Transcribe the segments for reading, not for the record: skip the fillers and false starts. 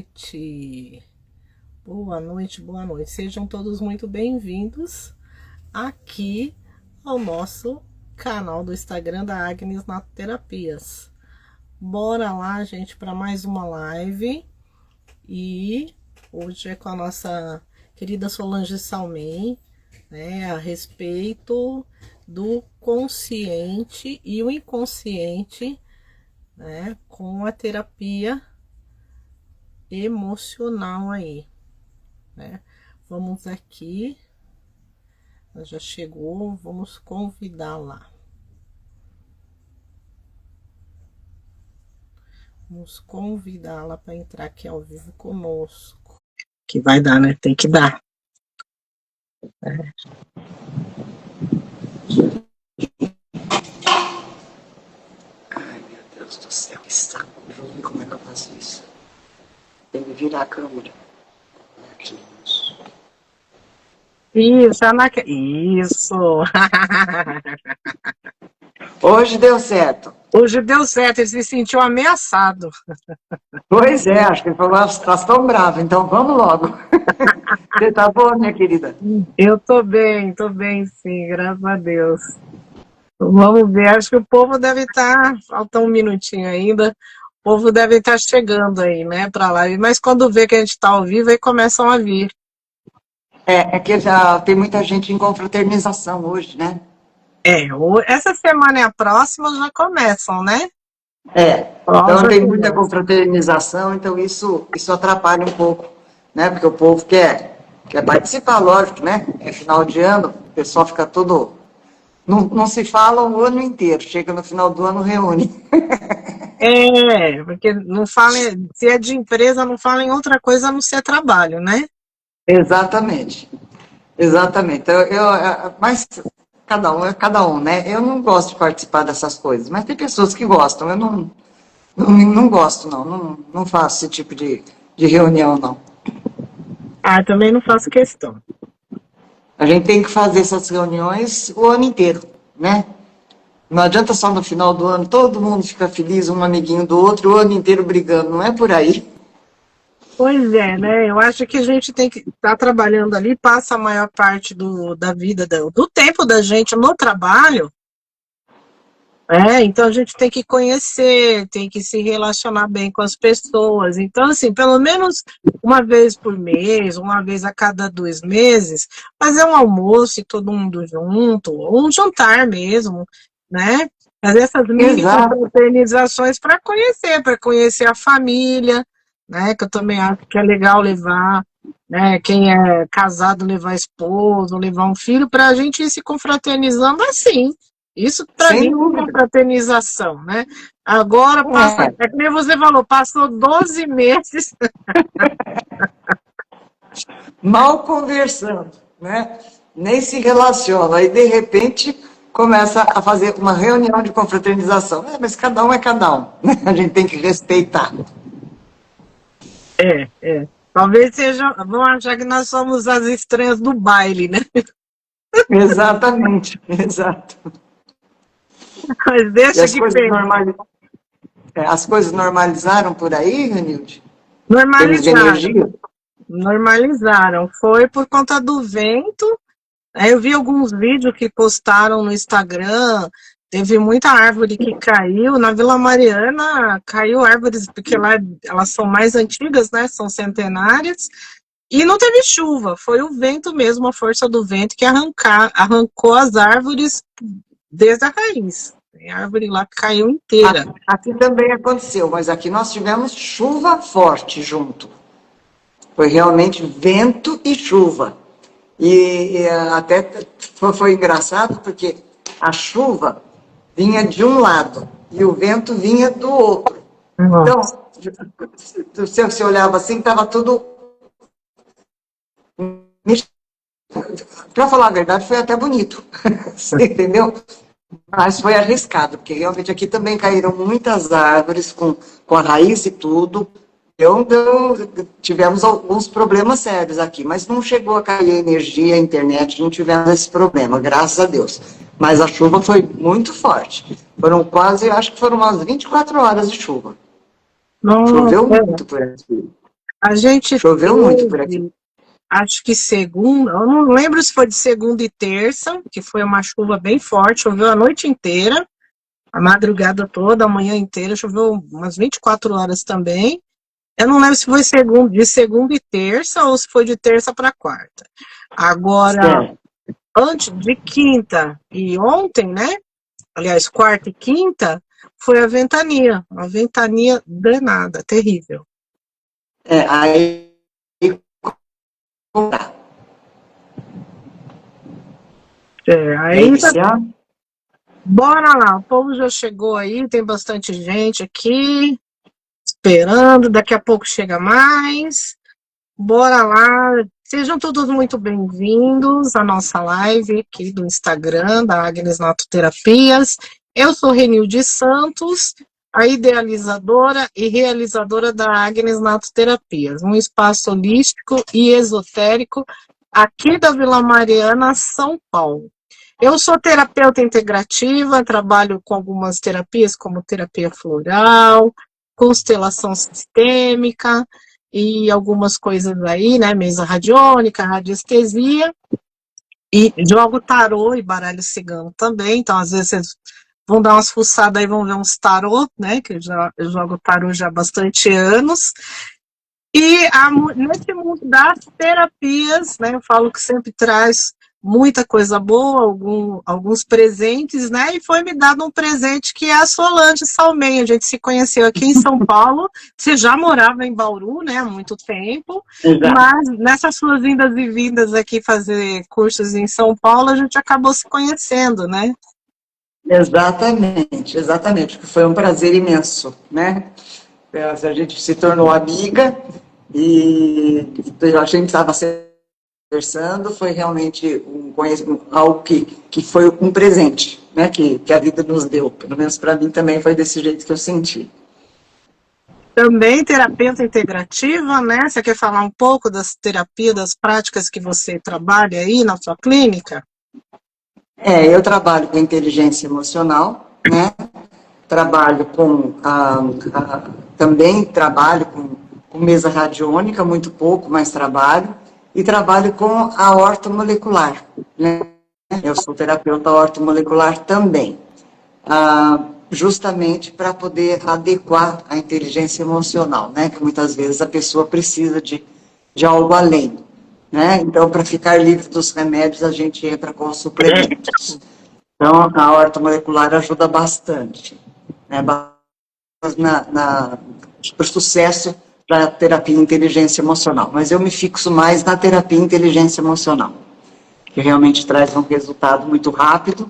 noite. Boa noite, boa noite. Sejam todos muito bem-vindos aqui ao nosso canal do Instagram da Agnes Natoterapias. Bora lá, gente, para mais uma live. E hoje é com a nossa querida Solange Salmen, né, a respeito do consciente e o inconsciente, né, com a terapia emocional aí, né? Vamos aqui, ela já chegou, vamos convidá-la. Vamos convidá-la para entrar aqui ao vivo conosco. Que vai dar, né? Tem que dar. Ai, meu Deus do céu, que saco. Eu vou ver como é que eu faço isso. Tem que virar a câmera. Aqui, isso. Isso, isso. Hoje deu certo. Hoje deu certo, ele se sentiu ameaçado. Pois é, acho que ele falou, estás tão bravo, então vamos logo. Você tá boa, minha querida? Eu tô bem sim, graças a Deus. Vamos ver, acho que o povo deve estar, falta um minutinho ainda, o povo deve estar chegando aí, né, pra live, mas quando vê que a gente tá ao vivo, aí começam a vir. É que já tem muita gente em confraternização hoje, né? Essa semana e a próxima já começam, né? Então tem muita confraternização, então isso atrapalha um pouco, né? Porque o povo quer participar, lógico, né? É final de ano, o pessoal fica todo... Não se fala o ano inteiro, chega no final do ano, reúne. Porque não fala, se é de empresa, não fala em outra coisa a não ser trabalho, né? Exatamente. Mas cada um é cada um, né? Eu não gosto de participar dessas coisas, mas tem pessoas que gostam. Eu não gosto, não faço esse tipo de reunião, não. Também não faço questão. A gente tem que fazer essas reuniões o ano inteiro, né? Não adianta só no final do ano, todo mundo fica feliz, um amiguinho do outro, o ano inteiro brigando, não é por aí. Pois é, né? Eu acho que a gente tem que estar trabalhando ali, passa a maior parte da vida, do tempo da gente no trabalho, então a gente tem que conhecer, tem que se relacionar bem com as pessoas. Então, assim, pelo menos uma vez por mês, uma vez a cada 2 meses, fazer um almoço e todo mundo junto, ou um jantar mesmo, né? Fazer essas mini confraternizações para conhecer a família, né? Que eu também acho que é legal levar, né? Quem é casado levar esposo, levar um filho, para a gente ir se confraternizando assim. Isso para mim é uma fraternização, né? Agora passa, é que nem você falou, passou 12 meses. Mal conversando, né? Nem se relaciona. Aí, de repente, começa a fazer uma reunião de confraternização. Mas cada um é cada um, né? A gente tem que respeitar. Talvez vão achar que nós somos as estranhas do baile, né? Exatamente, exato. Mas deixa que as coisas normalizaram por aí, Renilde? Normalizaram. Foi por conta do vento. Eu vi alguns vídeos que postaram no Instagram. Teve muita árvore que caiu. Na Vila Mariana caiu árvores, porque lá elas são mais antigas, né? São centenárias. E não teve chuva, foi o vento mesmo, a força do vento que arrancou as árvores desde a raiz. A árvore lá caiu inteira. Aqui também aconteceu, mas aqui nós tivemos chuva forte junto. Foi realmente vento e chuva. E até foi engraçado porque a chuva vinha de um lado e o vento vinha do outro. Nossa. Então, se você olhava assim, estava tudo... Para falar a verdade, foi até bonito. Você entendeu? Mas foi arriscado, porque realmente aqui também caíram muitas árvores com a raiz e tudo. Então, tivemos alguns problemas sérios aqui, mas não chegou a cair a energia, a internet, não tivemos esse problema, graças a Deus. Mas a chuva foi muito forte. Acho que foram umas 24 horas de chuva. Choveu muito por aqui. A gente Choveu muito por aqui. teve, acho que segunda, eu não lembro se foi de segunda e terça, que foi uma chuva bem forte, choveu a noite inteira, a madrugada toda, a manhã inteira, choveu umas 24 horas também. Eu não lembro se foi de segunda e terça ou se foi de terça para quarta. Agora, Certo. antes de quinta e ontem, né? Aliás, quarta e quinta, foi a ventania. Uma ventania danada, terrível. Aí, É, quer ainda. iniciar? Bora lá, o povo já chegou aí, tem bastante gente aqui esperando, daqui a pouco chega mais. Bora lá, sejam todos muito bem-vindos à nossa live aqui do Instagram da Agnes Natoterapias. Eu sou Renilde Santos, a idealizadora e realizadora da Agnes Natoterapias, um espaço holístico e esotérico aqui da Vila Mariana, São Paulo. Eu sou terapeuta integrativa, trabalho com algumas terapias, como terapia floral, constelação sistêmica e algumas coisas aí, né? Mesa radiônica, radiestesia, e jogo tarô e baralho cigano também. Então, às vezes, vocês vão dar umas fuçadas aí, vão ver uns tarô, né? Que eu jogo tarô já há bastante anos. E nesse mundo das terapias, né, eu falo que sempre traz muita coisa boa, alguns presentes, né? E foi me dado um presente que é a Solange Salmen. A gente se conheceu aqui em São Paulo. Você já morava em Bauru, né, há muito tempo, Exato. mas nessas suas indas e vindas aqui fazer cursos em São Paulo, a gente acabou se conhecendo, né? Exatamente, exatamente, que foi um prazer imenso, né? A gente se tornou amiga e a gente estava conversando, foi realmente algo que foi um presente, né? Que a vida nos deu, pelo menos para mim também foi desse jeito que eu senti. Também terapeuta integrativa, né? Você quer falar um pouco das terapias, das práticas que você trabalha aí na sua clínica? Eu trabalho com inteligência emocional, né? Trabalho também trabalho com mesa radiônica, muito pouco, mas trabalho, e trabalho com a ortomolecular, né? Eu sou terapeuta ortomolecular também, justamente para poder adequar a inteligência emocional, né? Que muitas vezes a pessoa precisa de algo além, né? Então, para ficar livre dos remédios, a gente entra com os suplementos. Então, a ortomolecular ajuda bastante, né? Para o sucesso da terapia inteligência emocional. Mas eu me fixo mais na terapia inteligência emocional, que realmente traz um resultado muito rápido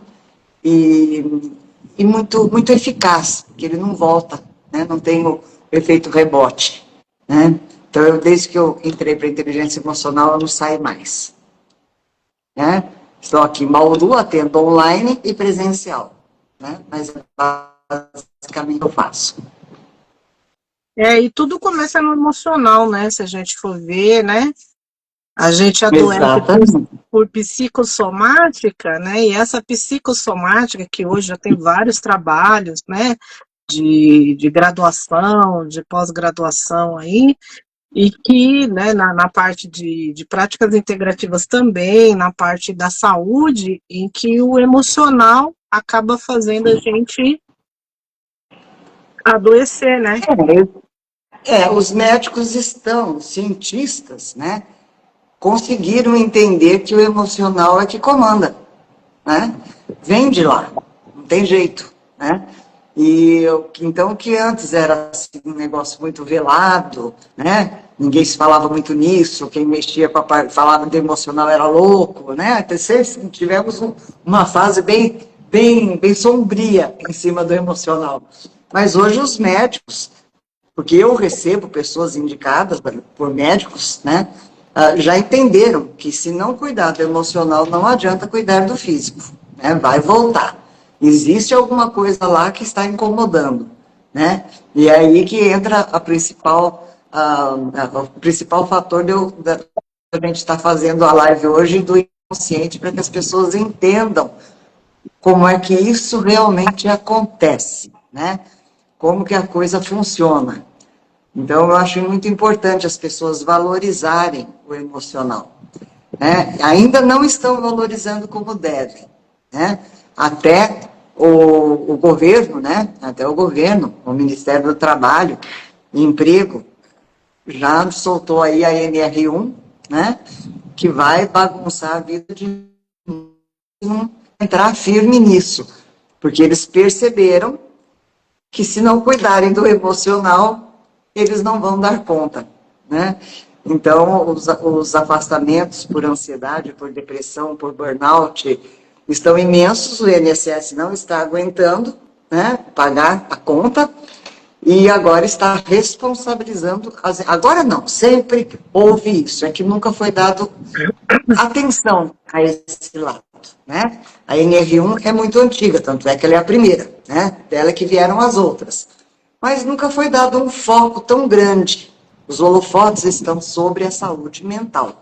e muito, muito eficaz, que ele não volta, né? Não tem o efeito rebote, né? Então, desde que eu entrei para a inteligência emocional, eu não saio mais, né? Estou aqui em Bauru, atendo online e presencial, né? Mas basicamente eu faço. E tudo começa no emocional, né? Se a gente for ver, né? A gente adoece por psicossomática, né? E essa psicossomática, que hoje já tem vários trabalhos, né? De graduação, de pós-graduação aí, e que, né, na parte de práticas integrativas também, na parte da saúde, em que o emocional acaba fazendo a gente adoecer, né? Os médicos cientistas, né, conseguiram entender que o emocional é que comanda, né? Vem de lá, não tem jeito, né? Então, que antes era assim, um negócio muito velado, né? Ninguém se falava muito nisso, quem mexia falava do emocional era louco, né? Até tivemos uma fase bem sombria em cima do emocional. Mas hoje os médicos, porque eu recebo pessoas indicadas por médicos, né? Já entenderam que se não cuidar do emocional, não adianta cuidar do físico, né? Vai voltar. Existe alguma coisa lá que está incomodando, né? E é aí que entra o principal fator da a gente estar fazendo a live hoje do inconsciente, para que as pessoas entendam como é que isso realmente acontece, né? Como que a coisa funciona. Então, eu acho muito importante as pessoas valorizarem o emocional. Né? Ainda não estão valorizando como devem. Né? Até o governo, né? Até o governo, o Ministério do Trabalho e Emprego, já soltou aí a NR1, né? Que vai bagunçar a vida de não entrar firme nisso, porque eles perceberam que se não cuidarem do emocional, eles não vão dar conta, né? Então, os afastamentos por ansiedade, por depressão, por burnout, estão imensos, o INSS não está aguentando, né, pagar a conta, e agora está responsabilizando, agora não, sempre houve isso, é que nunca foi dado atenção a esse lado, né? A NR1 é muito antiga, tanto é que ela é a primeira, né? Dela que vieram as outras. Mas nunca foi dado um foco tão grande. Os holofotes estão sobre a saúde mental.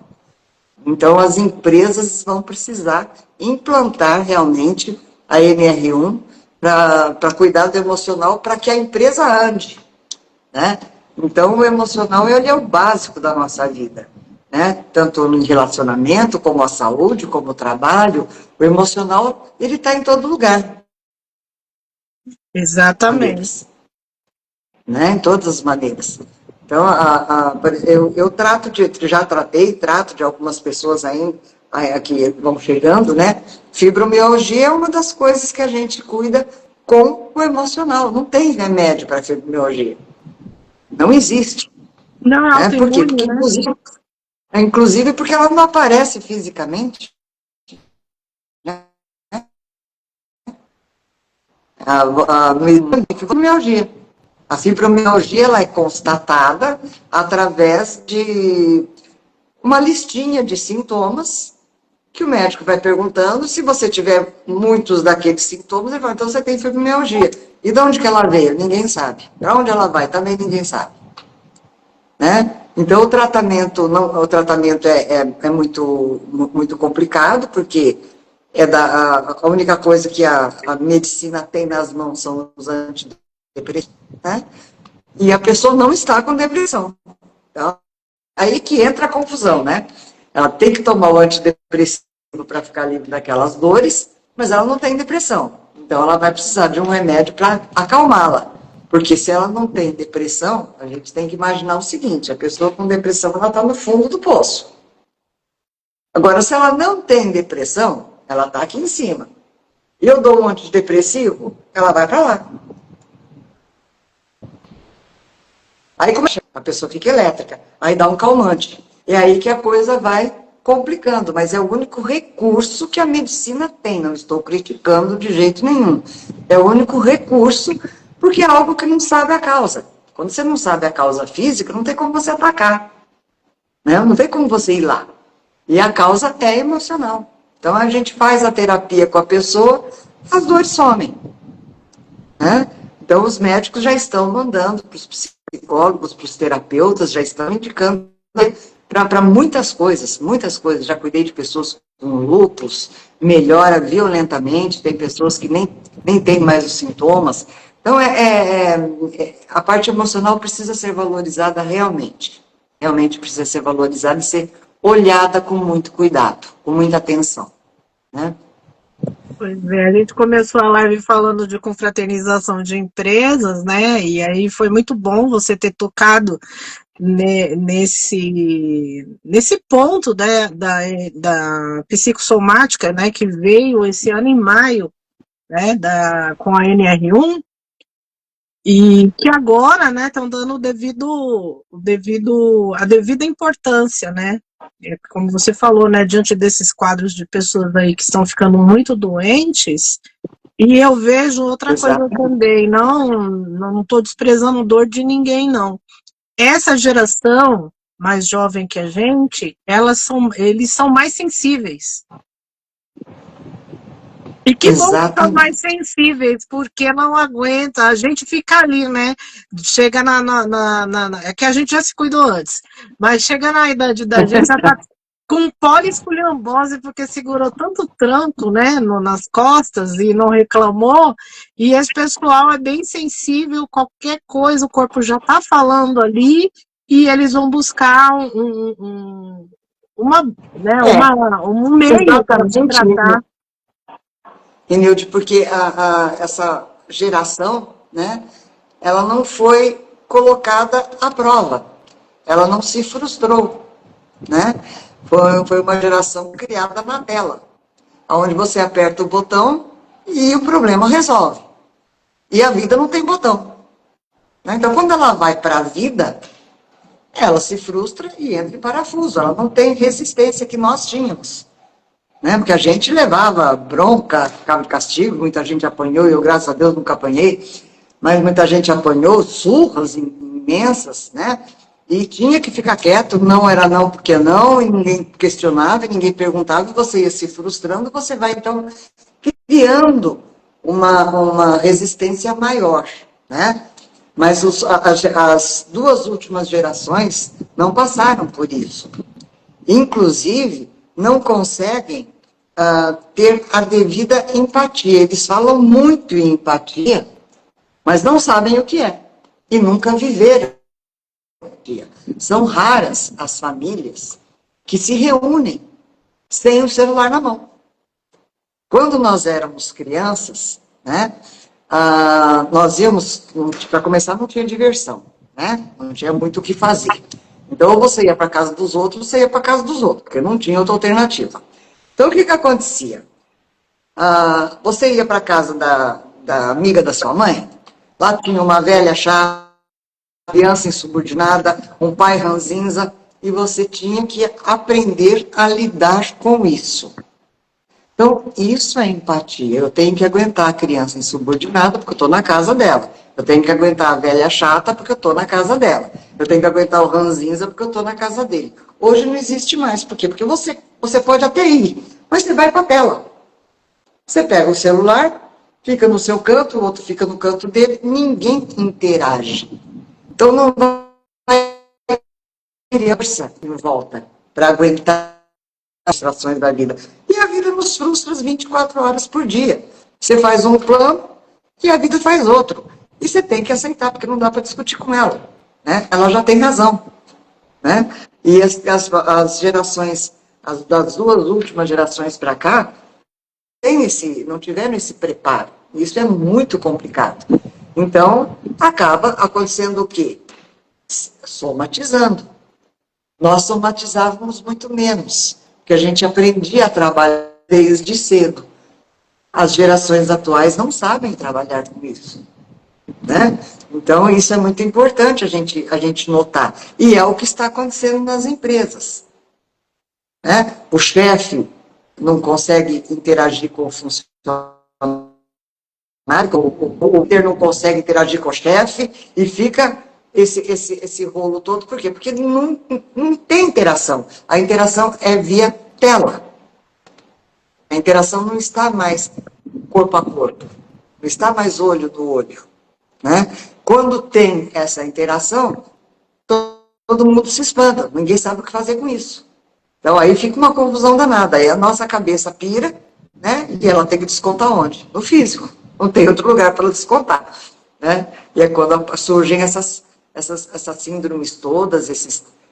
Então, as empresas vão precisar implantar realmente a NR1 para cuidar do emocional, para que a empresa ande, né? Então, o emocional ele é o básico da nossa vida, né? Tanto no relacionamento, como a saúde, como o trabalho, o emocional ele está em todo lugar. Exatamente. Maneiras, né? Em todas as maneiras. Então, eu trato já tratei, trato de algumas pessoas ainda que vão chegando, né? Fibromialgia é uma das coisas que a gente cuida com o emocional. Não tem remédio para fibromialgia. Não existe. Não é Né? Por quê? autoimune, Porque, né? inclusive, porque ela não aparece fisicamente. Né? A fibromialgia. A fibromialgia ela é constatada através de uma listinha de sintomas que o médico vai perguntando. Se você tiver muitos daqueles sintomas, ele fala, então você tem fibromialgia. E de onde que ela veio? Ninguém sabe. Para onde ela vai? Também ninguém sabe. Né? Então, o tratamento é muito complicado, porque a única coisa que a medicina tem nas mãos são os antidepressivos, né? E a pessoa não está com depressão. Então, aí que entra a confusão, né? Ela tem que tomar o antidepressivo para ficar livre daquelas dores, mas ela não tem depressão. Então, ela vai precisar de um remédio para acalmá-la. Porque se ela não tem depressão, a gente tem que imaginar o seguinte, a pessoa com depressão, ela está no fundo do poço. Agora, se ela não tem depressão, ela está aqui em cima. E eu dou um antidepressivo, ela vai para lá. Aí como a pessoa fica elétrica, aí dá um calmante. É aí que a coisa vai complicando, mas é o único recurso que a medicina tem, não estou criticando de jeito nenhum. É o único recurso, porque é algo que não sabe a causa. Quando você não sabe a causa física, não tem como você atacar. Né? Não tem como você ir lá. E a causa é emocional. Então a gente faz a terapia com a pessoa, as dores somem. Né? Então os médicos já estão mandando para os psicólogos, para os terapeutas, já estão indicando para muitas coisas, muitas coisas. Já cuidei de pessoas com lúpus, melhora violentamente, tem pessoas que nem têm mais os sintomas. Então, a parte emocional precisa ser valorizada realmente. Realmente precisa ser valorizada e ser olhada com muito cuidado, com muita atenção. Né? Pois é, a gente começou a live falando de confraternização de empresas, né? E aí foi muito bom você ter tocado nesse ponto, né, da psicossomática, né, que veio esse ano em maio, né, com a NR1, e que agora, né, estão dando a devida importância, né? Como você falou, né, diante desses quadros de pessoas aí que estão ficando muito doentes, e eu vejo outra coisa Exatamente. também, não estou desprezando dor de ninguém, não. Essa geração mais jovem que a gente, eles são mais sensíveis. E que bom que são mais Exatamente. sensíveis, porque não aguenta, a gente fica ali, né? Chega é que a gente já se cuidou antes, mas chega na idade da gente, já tá com poliesculhambose, porque segurou tanto tranco, né, nas costas e não reclamou, e esse pessoal é bem sensível, qualquer coisa o corpo já está falando ali, e eles vão buscar um meio de Exatamente, tratar. Nilde, porque essa geração, né, ela não foi colocada à prova, ela não se frustrou, né? Foi uma geração criada na tela, onde você aperta o botão e o problema resolve. E a vida não tem botão. Né? Então, quando ela vai para a vida, ela se frustra e entra em parafuso. Ela não tem resistência que nós tínhamos. Né? Porque a gente levava bronca, ficava de castigo, muita gente apanhou, eu, graças a Deus, nunca apanhei, mas muita gente apanhou, surras imensas, né? E tinha que ficar quieto, não era não porque não, e ninguém questionava, e ninguém perguntava, e você ia se frustrando, você vai, então, criando uma resistência maior, né? Mas as duas últimas gerações não passaram por isso. Inclusive, não conseguem ter a devida empatia. Eles falam muito em empatia, mas não sabem o que é. E nunca viveram empatia. São raras as famílias que se reúnem sem o celular na mão. Quando nós éramos crianças, né, nós íamos, para começar, não tinha diversão, né? Não tinha muito o que fazer. Então, ou você ia para a casa dos outros, ou você ia para a casa dos outros, porque não tinha outra alternativa. Então, o que acontecia? Você ia para a casa da amiga da sua mãe, lá tinha uma velha chata, criança insubordinada, um pai ranzinza, e você tinha que aprender a lidar com isso. Então, isso é empatia. Eu tenho que aguentar a criança insubordinada porque eu estou na casa dela. Eu tenho que aguentar a velha chata porque eu estou na casa dela. Eu tenho que aguentar o ranzinza porque eu estou na casa dele. Hoje não existe mais. Por quê? Porque você pode até ir, mas você vai para a tela. Você pega o celular, fica no seu canto, o outro fica no canto dele, ninguém interage. Então, não vai ter força em volta para aguentar as frustrações da vida. E a vida nos frustra 24 horas por dia. Você faz um plano e a vida faz outro. E você tem que aceitar, porque não dá para discutir com ela. Né? Ela já tem razão. Né? E as gerações, das duas últimas gerações para cá, não tiveram esse preparo. Isso é muito complicado. Então, acaba acontecendo o quê? Somatizando. Nós somatizávamos muito menos, porque a gente aprendia a trabalhar desde cedo. As gerações atuais não sabem trabalhar com isso. Né? Então, isso é muito importante a gente notar. E é o que está acontecendo nas empresas. Né? O chefe não consegue interagir com o funcionário, o líder não consegue interagir com o chefe, e fica esse rolo todo. Por quê? Porque não tem interação. A interação é via tela. A interação não está mais corpo a corpo. Não está mais olho no olho. Né? Quando tem essa interação, todo mundo se espanta. Ninguém sabe o que fazer com isso. Então, aí fica uma confusão danada. Aí a nossa cabeça pira, né? E ela tem que descontar onde? No físico. Não tem outro lugar para descontar. Né? E é quando surgem essas síndromes todas,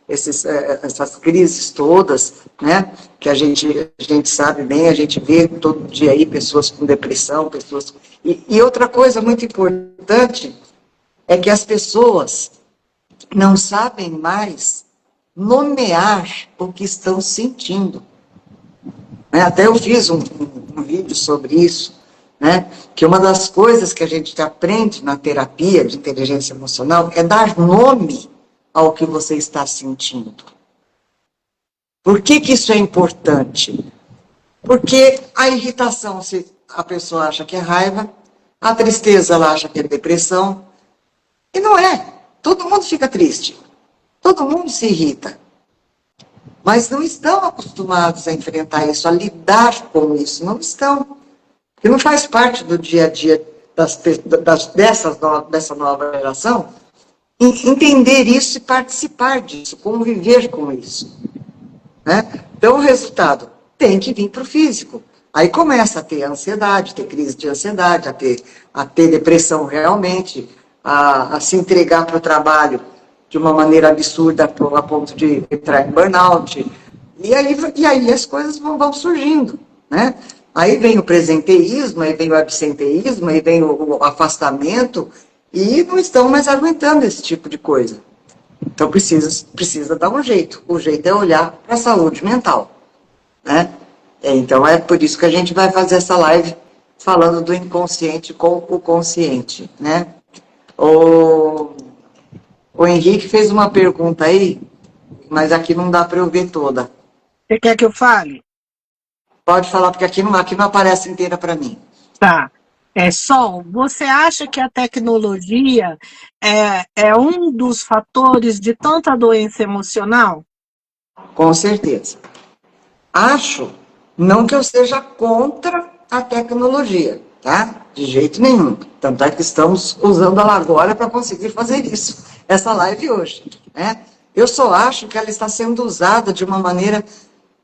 essas crises todas, né? Que a gente sabe bem, a gente vê todo dia aí pessoas com depressão, pessoas... E outra coisa muito importante é que as pessoas não sabem mais nomear o que estão sentindo. Até eu fiz um vídeo sobre isso, né? Que uma das coisas que a gente aprende na terapia de inteligência emocional é dar nome ao que você está sentindo. Por que isso é importante? Porque a irritação, a pessoa acha que é raiva, a tristeza ela acha que é depressão, e não é. Todo mundo fica triste. Todo mundo se irrita. Mas não estão acostumados a enfrentar isso, a lidar com isso. Não estão. Porque não faz parte do dia a dia dessa nova geração entender isso e participar disso, conviver com isso. né? Então, o resultado tem que vir para o físico. Aí começa a ter ansiedade, ter crise de ansiedade, a ter depressão realmente, a se entregar para o trabalho de uma maneira absurda a ponto de entrar em burnout. E aí as coisas vão surgindo, né? Aí vem o presenteísmo, aí vem o absenteísmo, aí vem o afastamento, e não estão mais aguentando esse tipo de coisa. Então precisa dar um jeito. O jeito é olhar para a saúde mental, né? Então é por isso que a gente vai fazer essa live falando do inconsciente com o consciente, né? O Henrique fez uma pergunta aí, mas aqui não dá para eu ver toda. Você quer que eu fale? Pode falar, porque aqui não aparece inteira para mim. Tá. Sol, você acha que a tecnologia é um dos fatores de tanta doença emocional? Com certeza. Acho, não que eu seja contra a tecnologia, tá? De jeito nenhum. Tanto é que estamos usando ela agora para conseguir fazer isso, essa live hoje, né? Eu só acho que ela está sendo usada de uma maneira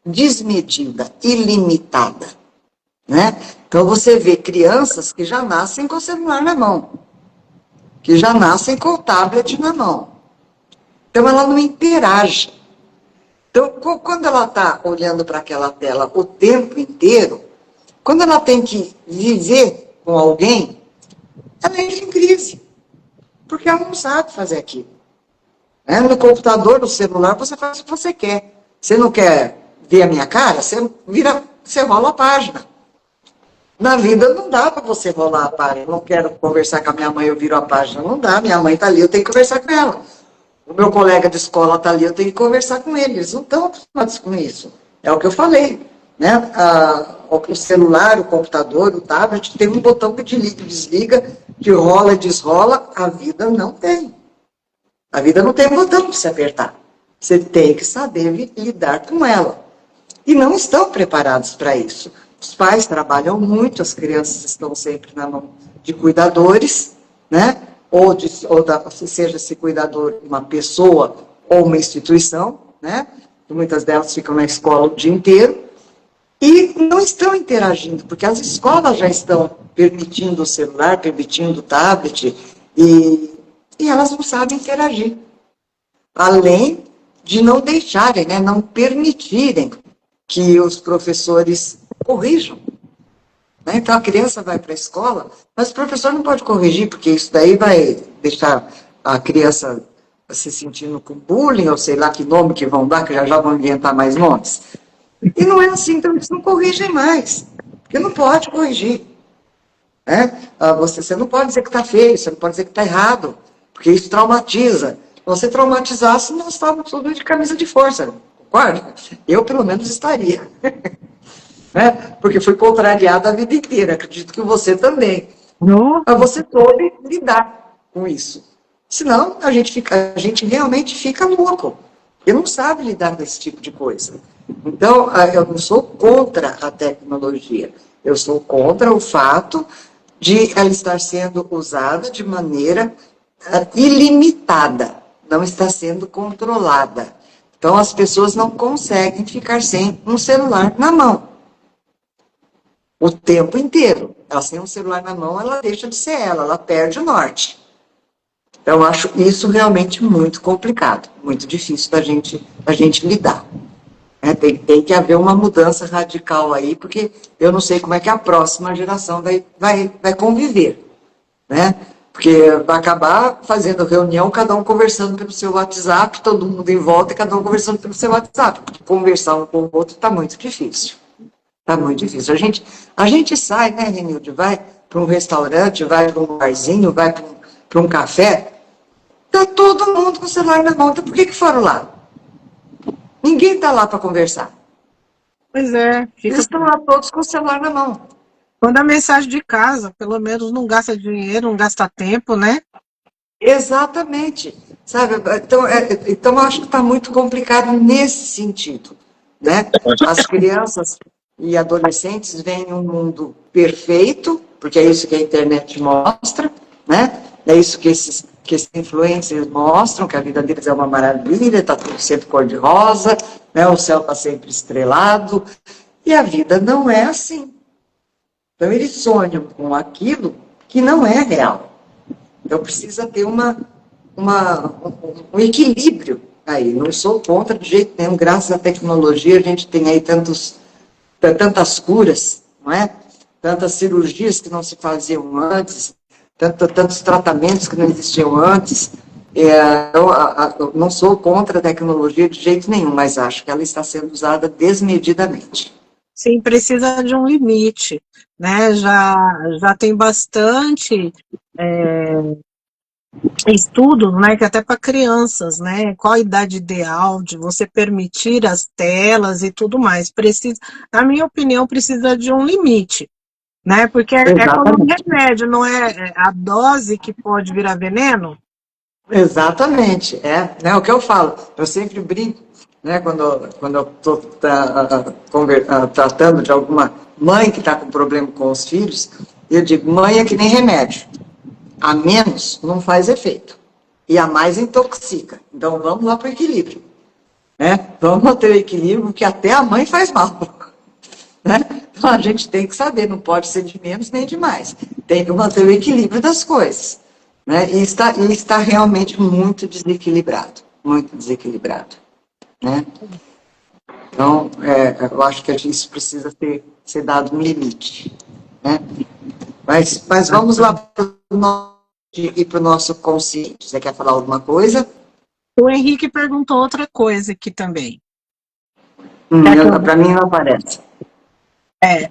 desmedida, ilimitada, né? Então você vê crianças que já nascem com o celular na mão, que já nascem com o tablet na mão. Então ela não interage. Então, quando ela está olhando para aquela tela o tempo inteiro, quando ela tem que viver com alguém, ela entra em crise, porque ela não sabe fazer aquilo. No computador, no celular, você faz o que você quer. Você não quer ver a minha cara? Você rola a página. Na vida não dá para você rolar a página. Eu não quero conversar com a minha mãe, eu viro a página. Não dá, minha mãe está ali, eu tenho que conversar com ela. O meu colega de escola está ali, eu tenho que conversar com ele. Eles não estão acostumados com isso. É o que eu falei, né? O celular, o computador, o tablet, tem um botão que desliga, que rola e desrola. A vida não tem. A vida não tem botão para se apertar. Você tem que saber lidar com ela. E não estão preparados para isso. Os pais trabalham muito, as crianças estão sempre na mão de cuidadores, né? Seja esse cuidador uma pessoa ou uma instituição, né? Muitas delas ficam na escola o dia inteiro e não estão interagindo, porque as escolas já estão permitindo o celular, permitindo o tablet e elas não sabem interagir. Além de não deixarem, né? Não permitirem que os professores corrijam. Então a criança vai para a escola, mas o professor não pode corrigir, porque isso daí vai deixar a criança se sentindo com bullying, ou sei lá que nome que vão dar, que já vão inventar mais nomes. E não é assim, então eles não corrigem mais, porque não pode corrigir. Você não pode dizer que está feio, você não pode dizer que está errado, porque isso traumatiza. Se você traumatizasse, nós estávamos todos de camisa de força, concorda? Eu, pelo menos, estaria. Porque fui contrariada a vida inteira, acredito que você também. Mas você soube lidar com isso. Senão, a gente realmente fica louco. E não sabe lidar com esse tipo de coisa. Então, eu não sou contra a tecnologia. Eu sou contra o fato de ela estar sendo usada de maneira ilimitada. Não está sendo controlada. Então, as pessoas não conseguem ficar sem um celular na mão. O tempo inteiro. Ela sem um celular na mão, ela deixa de ser ela perde o norte. Então, eu acho isso realmente muito complicado, muito difícil da gente lidar. Tem que haver uma mudança radical aí, porque eu não sei como é que a próxima geração vai conviver, né? Porque vai acabar fazendo reunião, cada um conversando pelo seu WhatsApp, todo mundo em volta e cada um conversando pelo seu WhatsApp. Conversar um com o outro está muito difícil. Está muito difícil. A gente sai, né, Renilde? Vai para um restaurante, vai para um barzinho, vai para um café. Está todo mundo com o celular na mão. Então, por que foram lá? Ninguém está lá para conversar. Pois é. Eles estão lá todos com o celular na mão. Manda mensagem de casa, pelo menos não gasta dinheiro, não gasta tempo, né? Exatamente. Sabe? Então eu acho que está muito complicado nesse sentido. Né? As crianças e adolescentes veem um mundo perfeito, porque é isso que a internet mostra, né? É isso que esses influencers mostram, que a vida deles é uma maravilha, está tudo sempre cor-de-rosa, né? O céu está sempre estrelado, e a vida não é assim. Então, eles sonham com aquilo que não é real. Então, precisa ter um equilíbrio aí. Não sou contra de jeito nenhum. Graças à tecnologia, a gente tem aí tantas curas, não é? Tantas cirurgias que não se faziam antes, tantos tratamentos que não existiam antes. Eu não sou contra a tecnologia de jeito nenhum, mas acho que ela está sendo usada desmedidamente. Sim, precisa de um limite, né? Já tem bastante estudo, né? Que até para crianças, né? Qual a idade ideal de você permitir as telas e tudo mais. Precisa, na minha opinião, precisa de um limite, né? Porque é como um Exatamente. remédio, não é a dose que pode virar veneno? Exatamente, né, o que eu falo, eu sempre brinco, né, quando eu estou tratando de alguma mãe que está com problema com os filhos, eu digo, mãe é que nem remédio, a menos não faz efeito, e a mais intoxica, então vamos lá para o equilíbrio, né, vamos manter o equilíbrio, porque até a mãe faz mal, né, então a gente tem que saber, não pode ser de menos nem de mais, tem que manter o equilíbrio das coisas. Né? E está realmente muito desequilibrado, muito desequilibrado. Né? Então, eu acho que isso precisa ser dado um limite. Né? Mas vamos lá para o nosso consciente. Você quer falar alguma coisa? O Henrique perguntou outra coisa aqui também. Para mim não aparece.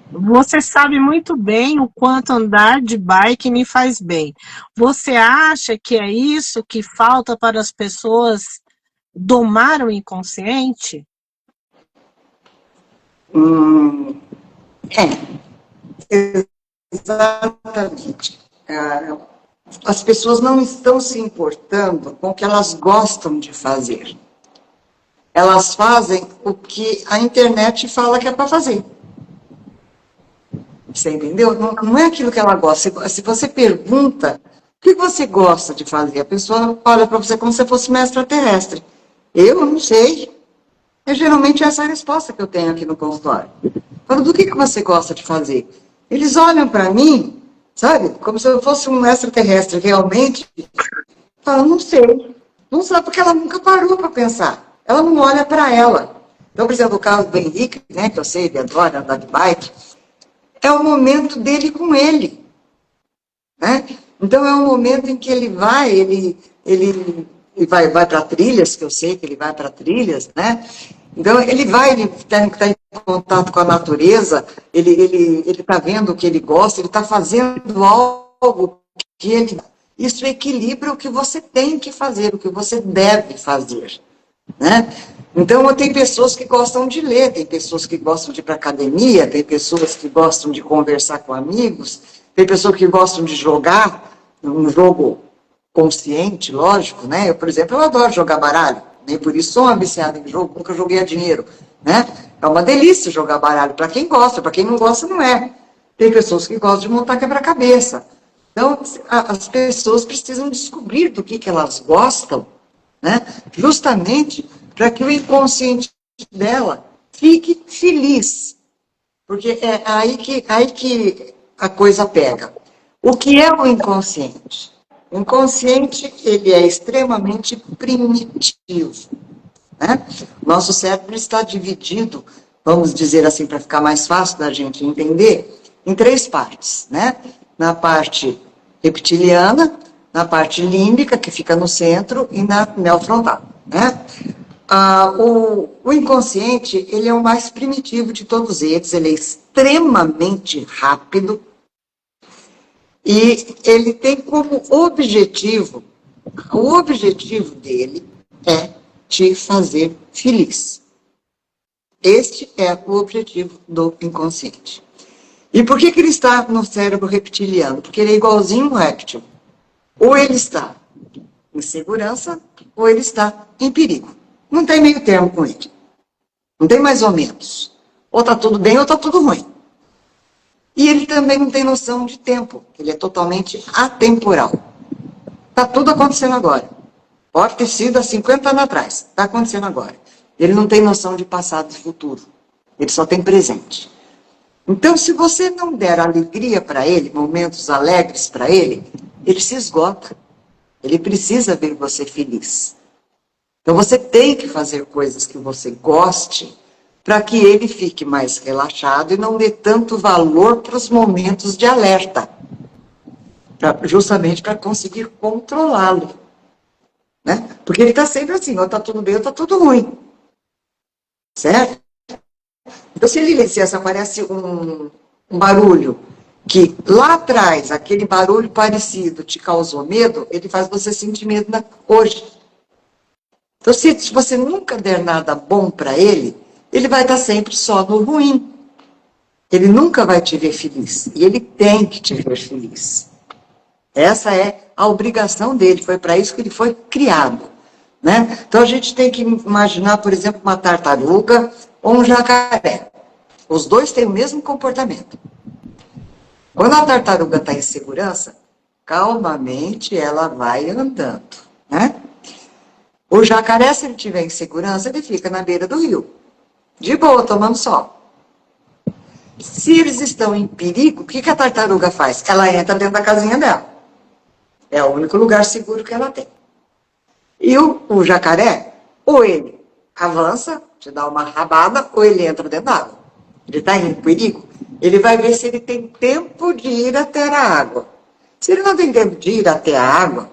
Você sabe muito bem o quanto andar de bike me faz bem. Você acha que é isso que falta para as pessoas domar o inconsciente? Exatamente. As pessoas não estão se importando com o que elas gostam de fazer. Elas fazem o que a internet fala que é para fazer. Você entendeu? Não é aquilo que ela gosta. Se você pergunta o que você gosta de fazer, a pessoa olha para você como se fosse uma extraterrestre. Eu não sei. Geralmente essa é a resposta que eu tenho aqui no consultório. Falo, do que você gosta de fazer? Eles olham para mim, sabe, como se eu fosse um extraterrestre realmente. Falam, não sei. Não sabe porque ela nunca parou para pensar. Ela não olha para ela. Então, por exemplo, o caso do Henrique, né, que eu sei, ele adora andar de bike, é o momento dele com ele. Né? Então, é um momento em que ele vai para trilhas, que eu sei que ele vai para trilhas, né? Então, ele está em contato com a natureza, ele está vendo o que ele gosta, ele está fazendo algo que ele... Isso equilibra o que você tem que fazer, o que você deve fazer. Né? Então, tem pessoas que gostam de ler, tem pessoas que gostam de ir para academia, tem pessoas que gostam de conversar com amigos, tem pessoas que gostam de jogar um jogo consciente, lógico, né? Eu, por exemplo, eu adoro jogar baralho, nem por isso sou uma viciada em jogo, nunca joguei a dinheiro, né? É uma delícia jogar baralho, para quem gosta, para quem não gosta, não é. Tem pessoas que gostam de montar quebra-cabeça. Então, as pessoas precisam descobrir do que elas gostam, né? Justamente para que o inconsciente dela fique feliz. Porque é aí que a coisa pega. O que é o inconsciente? O inconsciente, ele é extremamente primitivo. Né? Nosso cérebro está dividido, vamos dizer assim, para ficar mais fácil da gente entender, em 3 partes. Né? Na parte reptiliana, na parte límbica, que fica no centro, e na neofrontal. Né? O inconsciente, ele é o mais primitivo de todos eles, ele é extremamente rápido, e ele tem como objetivo, o objetivo dele é te fazer feliz. Este é o objetivo do inconsciente. E por que ele está no cérebro reptiliano? Porque ele é igualzinho um réptil. Ou ele está em segurança, ou ele está em perigo. Não tem meio termo com ele. Não tem mais ou menos. Ou está tudo bem, ou está tudo ruim. E ele também não tem noção de tempo. Ele é totalmente atemporal. Está tudo acontecendo agora. Pode ter sido há 50 anos atrás. Está acontecendo agora. Ele não tem noção de passado e futuro. Ele só tem presente. Então, se você não der alegria para ele, momentos alegres para ele se esgota. Ele precisa ver você feliz. Então, você tem que fazer coisas que você goste para que ele fique mais relaxado e não dê tanto valor para os momentos de alerta. Justamente para conseguir controlá-lo. Né? Porque ele está sempre assim, ou está tudo bem ou está tudo ruim. Certo? Então, se aparece um barulho que lá atrás, aquele barulho parecido te causou medo, ele faz você sentir medo hoje. Então, se você nunca der nada bom para ele vai estar sempre só no ruim. Ele nunca vai te ver feliz. E ele tem que te ver feliz. Essa é a obrigação dele. Foi para isso que ele foi criado. Né? Então, a gente tem que imaginar, por exemplo, uma tartaruga ou um jacaré. Os dois têm o mesmo comportamento. Quando a tartaruga está em segurança, calmamente ela vai andando. Né? O jacaré, se ele estiver em segurança, ele fica na beira do rio. De boa, tomando sol. Se eles estão em perigo, o que a tartaruga faz? Ela entra dentro da casinha dela. É o único lugar seguro que ela tem. E o jacaré, ou ele avança, te dá uma rabada, ou ele entra dentro da água. Ele está em perigo, ele vai ver se ele tem tempo de ir até a água. Se ele não tem tempo de ir até a água,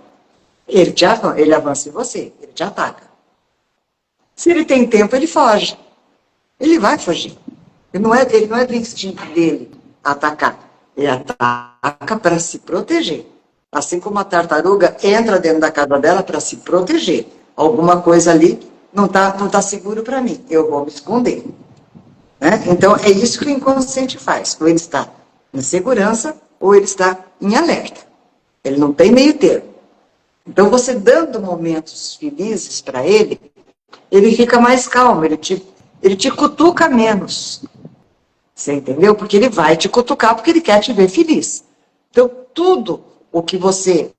ele avança em você, ele te ataca. Se ele tem tempo, ele foge. Ele vai fugir. Ele não é do instinto dele atacar. Ele ataca para se proteger. Assim como a tartaruga entra dentro da casa dela para se proteger. Alguma coisa ali não tá seguro para mim. Eu vou me esconder. Né? Então, é isso que o inconsciente faz. Ou ele está em segurança, ou ele está em alerta. Ele não tem meio termo. Então, você dando momentos felizes para ele fica mais calmo, ele te cutuca menos. Você entendeu? Porque ele vai te cutucar porque ele quer te ver feliz. Então, tudo o que você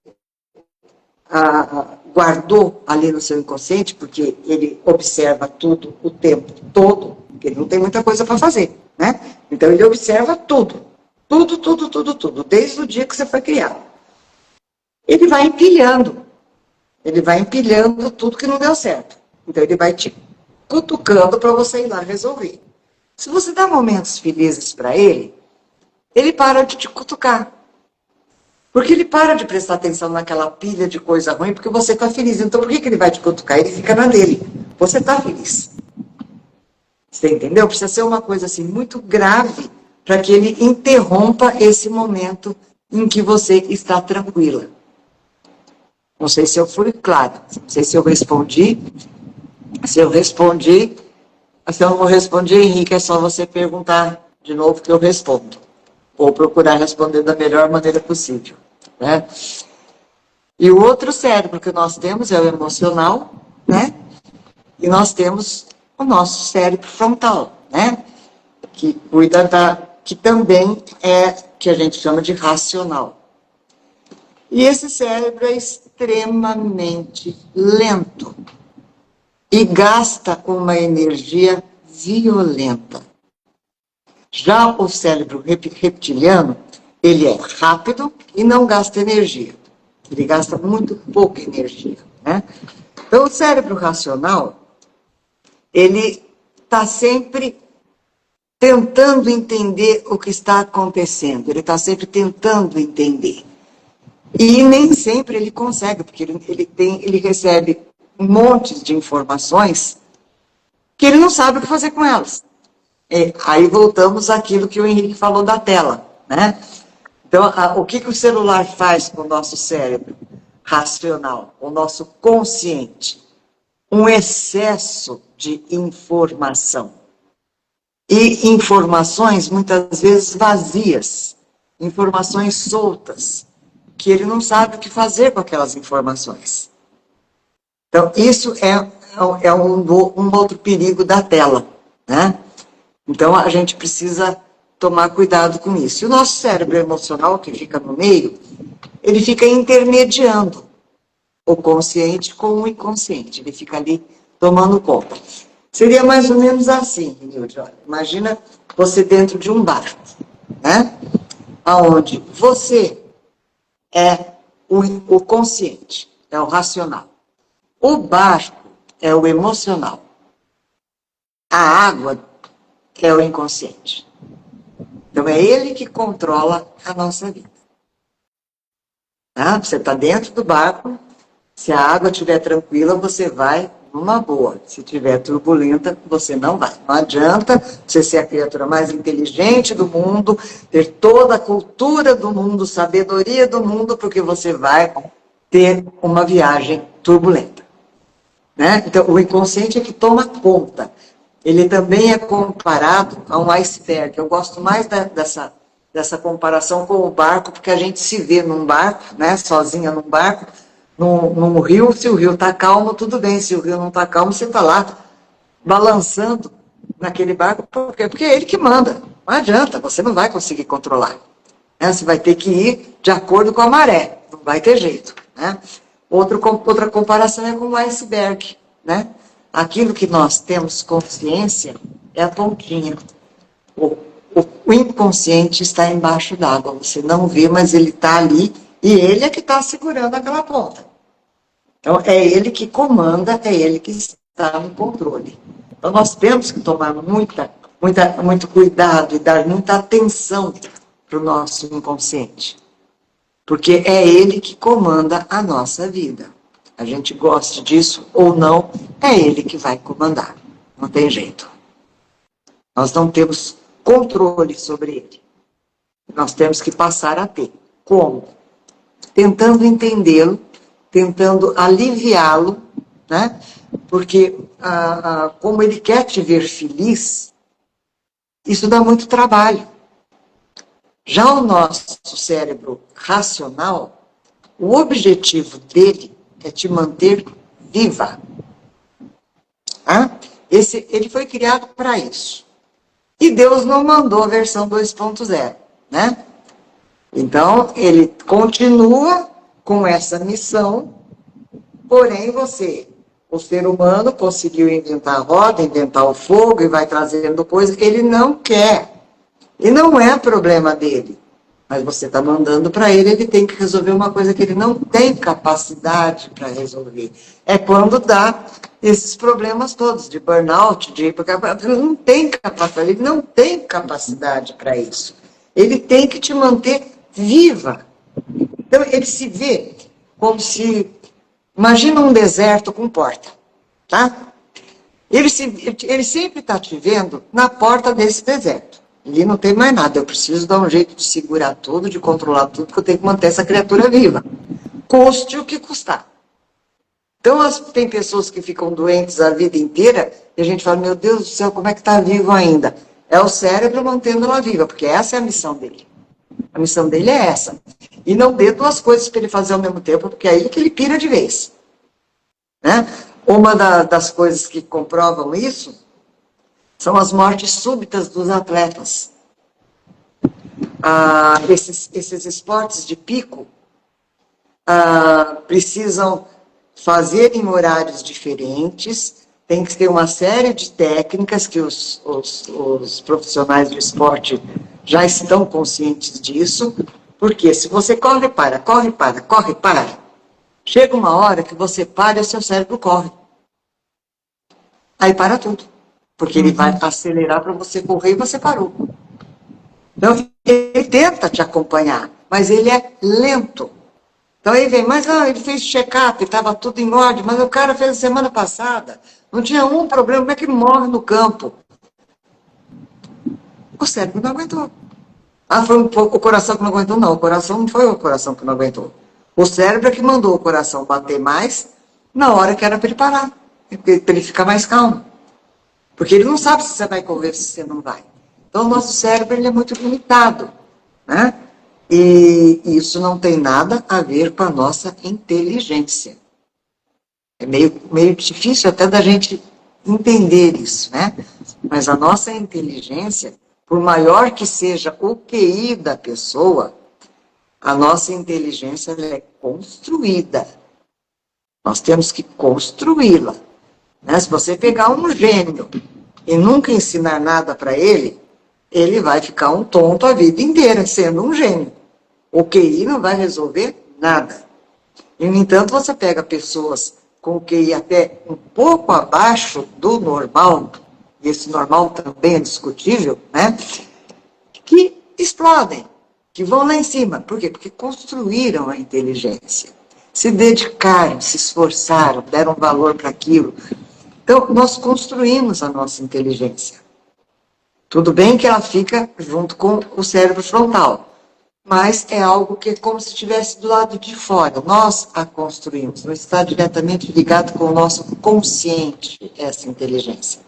guardou ali no seu inconsciente, porque ele observa tudo o tempo todo, porque ele não tem muita coisa para fazer, né? Então, ele observa tudo. Tudo, desde o dia que você foi criado. Ele vai empilhando tudo que não deu certo. Então, ele vai te cutucando para você ir lá resolver. Se você dá momentos felizes para ele para de te cutucar. Porque ele para de prestar atenção naquela pilha de coisa ruim, porque você está feliz. Então, por que ele vai te cutucar? Ele fica na dele. Você está feliz. Você entendeu? Precisa ser uma coisa assim muito grave para que ele interrompa esse momento em que você está tranquila. Não sei se eu fui claro. Não sei se eu respondi. Se eu não respondi, Henrique, é só você perguntar de novo que eu respondo. Ou procurar responder da melhor maneira possível. Né? E o outro cérebro que nós temos é o emocional, né? E nós temos o nosso cérebro frontal, né? Que cuida que também é que a gente chama de racional. E esse cérebro é extremamente lento e gasta uma energia violenta. Já o cérebro reptiliano, ele é rápido e não gasta energia. Ele gasta muito pouca energia. Né? Então, o cérebro racional, ele está sempre tentando entender o que está acontecendo. Ele está sempre tentando entender. E nem sempre ele consegue, porque ele recebe montes de informações que ele não sabe o que fazer com elas. Aí voltamos àquilo que o Henrique falou da tela, né? Então, o que o celular faz com o nosso cérebro racional, o nosso consciente? Um excesso de informação. E informações, muitas vezes, vazias. Informações soltas, que ele não sabe o que fazer com aquelas informações. Então, isso é um outro perigo da tela, né? Então, a gente precisa tomar cuidado com isso. E o nosso cérebro emocional, que fica no meio, ele fica intermediando o consciente com o inconsciente. Ele fica ali tomando conta. Seria mais ou menos assim, Nilde. Imagina você dentro de um barco, né? Onde você é o consciente, é o racional. O barco é o emocional. A água é o inconsciente. Então é ele que controla a nossa vida. Tá? Você está dentro do barco, se a água estiver tranquila, você vai numa boa. Se estiver turbulenta, você não vai. Não adianta você ser a criatura mais inteligente do mundo, ter toda a cultura do mundo, sabedoria do mundo, porque você vai ter uma viagem turbulenta. Né? Então, o inconsciente é que toma conta. Ele também é comparado a um iceberg. Eu gosto mais dessa comparação com o barco, porque a gente se vê num barco, né, sozinha num barco, num rio. Se o rio está calmo, tudo bem. Se o rio não está calmo, você está lá balançando naquele barco. Por quê? Porque é ele que manda. Não adianta, você não vai conseguir controlar. Né? Você vai ter que ir de acordo com a maré. Não vai ter jeito. Né? Outra comparação é com o iceberg. Né? Aquilo que nós temos consciência é a pontinha. O inconsciente está embaixo d'água. Você não vê, mas ele está ali e ele é que está segurando aquela ponta. Então, é ele que comanda, é ele que está no controle. Então, nós temos que tomar muito cuidado e dar muita atenção para o nosso inconsciente. Porque é ele que comanda a nossa vida. A gente goste disso ou não, é ele que vai comandar. Não tem jeito. Nós não temos controle sobre ele. Nós temos que passar a ter. Como? Tentando entendê-lo, tentando aliviá-lo, né? Porque como ele quer te ver feliz, isso dá muito trabalho. Já o nosso cérebro racional, o objetivo dele é te manter viva. Ele foi criado para isso. E Deus não mandou a versão 2.0, né? Então, ele continua com essa missão, porém o ser humano conseguiu inventar a roda, inventar o fogo e vai trazendo coisas, ele não quer. E não é problema dele. Mas você está mandando para ele, ele tem que resolver uma coisa que ele não tem capacidade para resolver. É quando dá esses problemas todos, de burnout, porque ele não tem capacidade, ele não tem capacidade para isso. Ele tem que te manter viva. Então, ele se vê como se... Imagina um deserto com porta, tá? Ele sempre está te vendo na porta desse deserto. Ali não tem mais nada, eu preciso dar um jeito de segurar tudo, de controlar tudo, porque eu tenho que manter essa criatura viva. Custe o que custar. Então, tem pessoas que ficam doentes a vida inteira, e a gente fala, meu Deus do céu, como é que está vivo ainda? É o cérebro mantendo ela viva, porque essa é a missão dele. A missão dele é essa. E não dê duas coisas para ele fazer ao mesmo tempo, porque é aí que ele pira de vez. Né? Uma das coisas que comprovam isso são as mortes súbitas dos atletas. Esses esportes de pico precisam fazer em horários diferentes, tem que ter uma série de técnicas que os profissionais do esporte já estão conscientes disso, porque se você corre, para, chega uma hora que você para e o seu cérebro corre. Aí para tudo. Porque ele vai acelerar para você correr e você parou. Então, ele tenta te acompanhar, mas ele é lento. Então, aí vem, mas ele fez check-up, estava tudo em ordem, mas o cara fez a semana passada, não tinha um problema, como é que morre no campo? O cérebro não aguentou. Foi o coração que não aguentou? Não, o coração não foi o coração que não aguentou. O cérebro é que mandou o coração bater mais na hora que era para ele parar, para ele ficar mais calmo. Porque ele não sabe se você vai correr, se você não vai. Então, o nosso cérebro ele é muito limitado. Né? E isso não tem nada a ver com a nossa inteligência. É meio difícil até da gente entender isso. Né? Mas a nossa inteligência, por maior que seja o QI da pessoa, a nossa inteligência ela é construída. Nós temos que construí-la. Né? Se você pegar um gênio e nunca ensinar nada para ele, ele vai ficar um tonto a vida inteira, sendo um gênio. O QI não vai resolver nada. E, no entanto, você pega pessoas com o QI até um pouco abaixo do normal, e esse normal também é discutível, né? Que explodem, que vão lá em cima. Por quê? Porque construíram a inteligência, se dedicaram, se esforçaram, deram valor para aquilo. Então, nós construímos a nossa inteligência. Tudo bem que ela fica junto com o cérebro frontal, mas é algo que é como se estivesse do lado de fora. Nós a construímos, não está diretamente ligado com o nosso consciente, essa inteligência.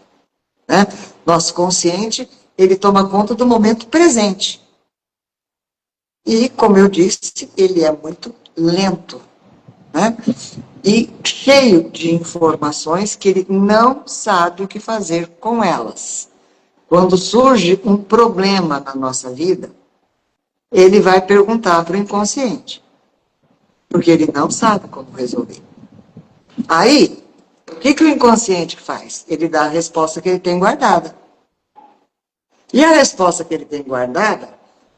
Né? Nosso consciente, ele toma conta do momento presente. E, como eu disse, ele é muito lento. Né? E cheio de informações que ele não sabe o que fazer com elas. Quando surge um problema na nossa vida, ele vai perguntar para o inconsciente, porque ele não sabe como resolver. Aí, o que o inconsciente faz? Ele dá a resposta que ele tem guardada. E a resposta que ele tem guardada,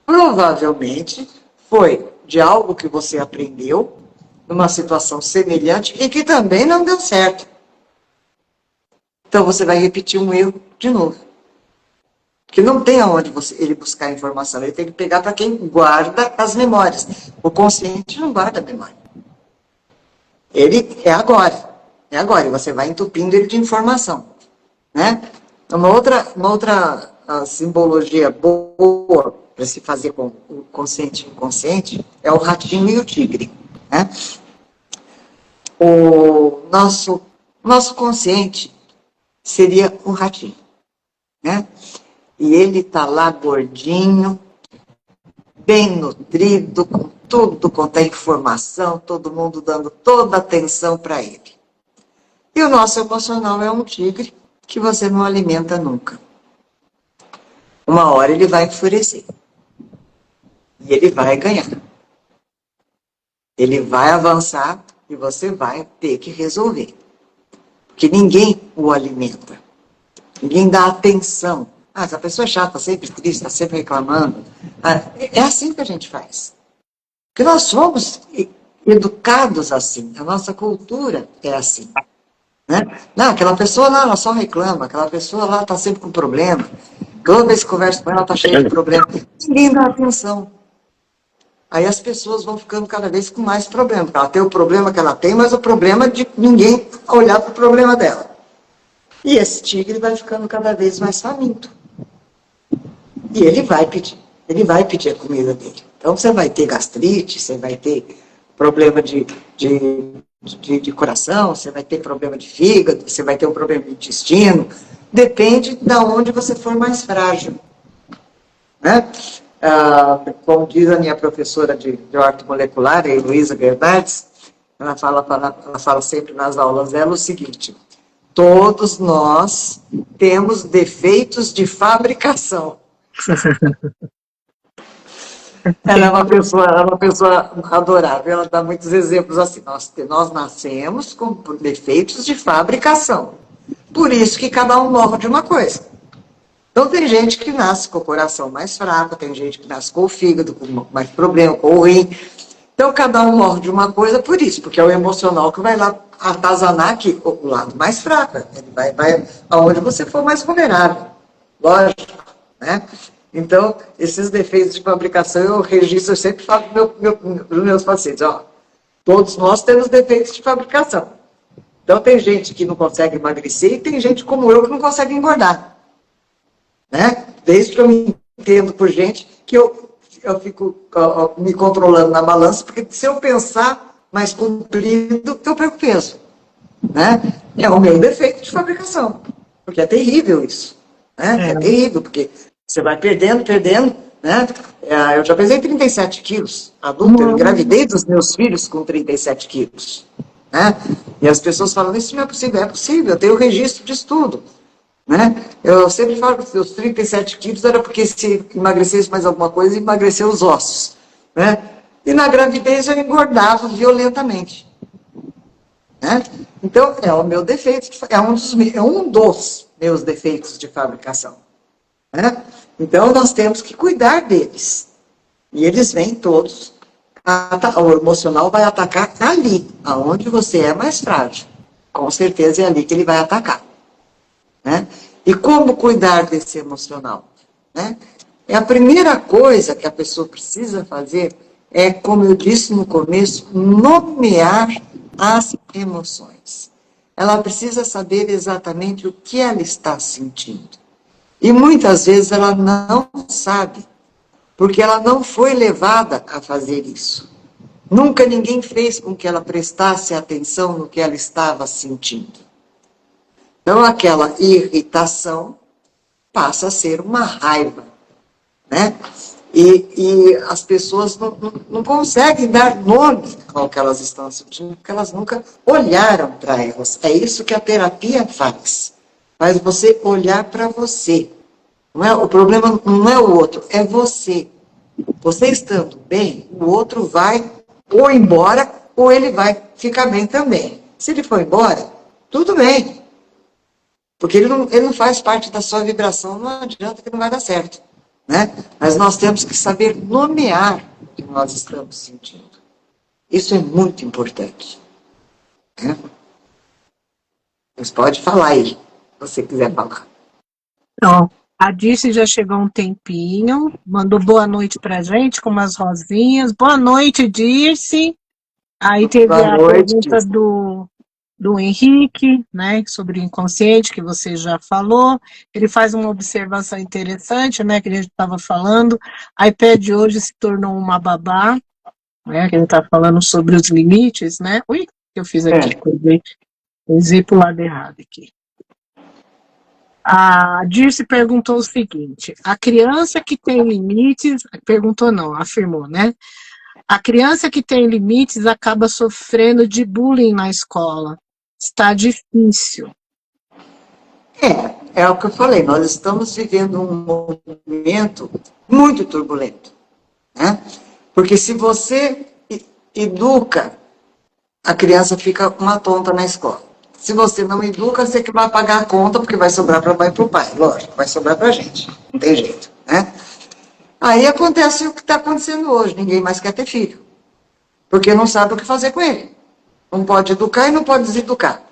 provavelmente, foi de algo que você aprendeu, numa situação semelhante, e que também não deu certo. Então, você vai repetir um erro de novo. Porque não tem aonde ele buscar informação, ele tem que pegar para quem guarda as memórias. O consciente não guarda a memória. Ele é agora, e você vai entupindo ele de informação. Né? Uma outra simbologia boa para se fazer com o consciente e o inconsciente é o ratinho e o tigre. Né? O nosso consciente seria o ratinho. Né? E ele está lá gordinho, bem nutrido, com tudo quanto é informação, todo mundo dando toda a atenção para ele. E o nosso emocional é um tigre que você não alimenta nunca. Uma hora ele vai enfurecer. E ele vai ganhar. Ele vai avançar e você vai ter que resolver. Porque ninguém o alimenta. Ninguém dá atenção. Essa pessoa é chata, sempre triste, está sempre reclamando. É assim que a gente faz. Porque nós somos educados assim. A nossa cultura é assim. Né? Não, aquela pessoa lá, ela só reclama. Aquela pessoa lá está sempre com problema. Toda vez que conversa com ela, está cheia de problema. Ninguém dá atenção. Aí as pessoas vão ficando cada vez com mais problema. Ela tem o problema que ela tem, mas o problema de ninguém olhar para o problema dela. E esse tigre vai ficando cada vez mais faminto. E ele vai pedir a comida dele. Então você vai ter gastrite, você vai ter problema de coração, você vai ter problema de fígado, você vai ter um problema de intestino. Depende de onde você for mais frágil. Né? Como diz a minha professora de ortomolecular, a Heloísa Bernardes, ela fala sempre nas aulas dela o seguinte: todos nós temos defeitos de fabricação. Ela é uma pessoa adorável, ela dá muitos exemplos assim. Nós nascemos com defeitos de fabricação. Por isso que cada um morre de uma coisa. Então tem gente que nasce com o coração mais fraco, tem gente que nasce com o fígado, com mais problema, com o rim. Então cada um morre de uma coisa por isso, porque é o emocional que vai lá atazanar aqui, o lado mais fraco. Ele vai aonde você for mais vulnerável. Lógico, né? Então, esses defeitos de fabricação eu registro, eu sempre falo para os meus pacientes, ó, todos nós temos defeitos de fabricação. Então, tem gente que não consegue emagrecer e tem gente como eu que não consegue engordar. Né? Desde que eu me entendo por gente que eu fico me controlando na balança, porque se eu pensar mais comprido, eu perco peso. Né? É o meu defeito de fabricação, porque é terrível isso. Né? É terrível, porque você vai perdendo, né? Eu já pesei 37 quilos, adulta, eu engravidei dos meus filhos com 37 quilos. Né? E as pessoas falam, isso não é possível. É possível, eu tenho registro disso tudo. Né? Eu sempre falo que os 37 quilos era porque se emagrecesse mais alguma coisa, emagreceu os ossos. Né? E na gravidez eu engordava violentamente. né? Então, é o meu defeito, é um dos meus defeitos de fabricação, né? Então, nós temos que cuidar deles. E eles vêm todos, o emocional vai atacar ali, aonde você é mais frágil. Com certeza é ali que ele vai atacar, né? E como cuidar desse emocional, né? É a primeira coisa que a pessoa precisa fazer é, como eu disse no começo, nomear as emoções. Ela precisa saber exatamente o que ela está sentindo. E muitas vezes ela não sabe, porque ela não foi levada a fazer isso. Nunca ninguém fez com que ela prestasse atenção no que ela estava sentindo. Então, aquela irritação passa a ser uma raiva, né? E as pessoas não conseguem dar nome ao que elas estão sentindo, porque elas nunca olharam para elas. É isso que a terapia faz. Faz você olhar para você. Não é, o problema não é o outro, é você. Você estando bem, o outro vai ou embora, ou ele vai ficar bem também. Se ele for embora, tudo bem. Porque ele não faz parte da sua vibração, não adianta que não vai dar certo, né? Mas nós temos que saber nomear o que nós estamos sentindo. Isso é muito importante, né? Mas pode falar aí, se você quiser falar. Então, a Dirce já chegou há um tempinho, mandou boa noite pra gente com umas rosinhas. Boa noite, Dirce. Aí teve Boa a noite. pergunta do Henrique, né, sobre o inconsciente, que você já falou. Ele faz uma observação interessante, né, que a gente estava falando. A iPad hoje se tornou uma babá, né, que a gente está falando sobre os limites, né. Ui, o que eu fiz aqui? Coisei para o lado errado aqui. A Dirce perguntou o seguinte: a criança que tem limites, perguntou não, afirmou, né? A criança que tem limites acaba sofrendo de bullying na escola. Está difícil. É o que eu falei, nós estamos vivendo um momento muito turbulento, né? Porque se você educa, a criança fica uma tonta na escola. Se você não educa, você que vai pagar a conta, porque vai sobrar para a mãe e para o pai. Lógico, vai sobrar para a gente. Não tem jeito, né? Aí acontece o que está acontecendo hoje. Ninguém mais quer ter filho. Porque não sabe o que fazer com ele. Não pode educar e não pode deseducar.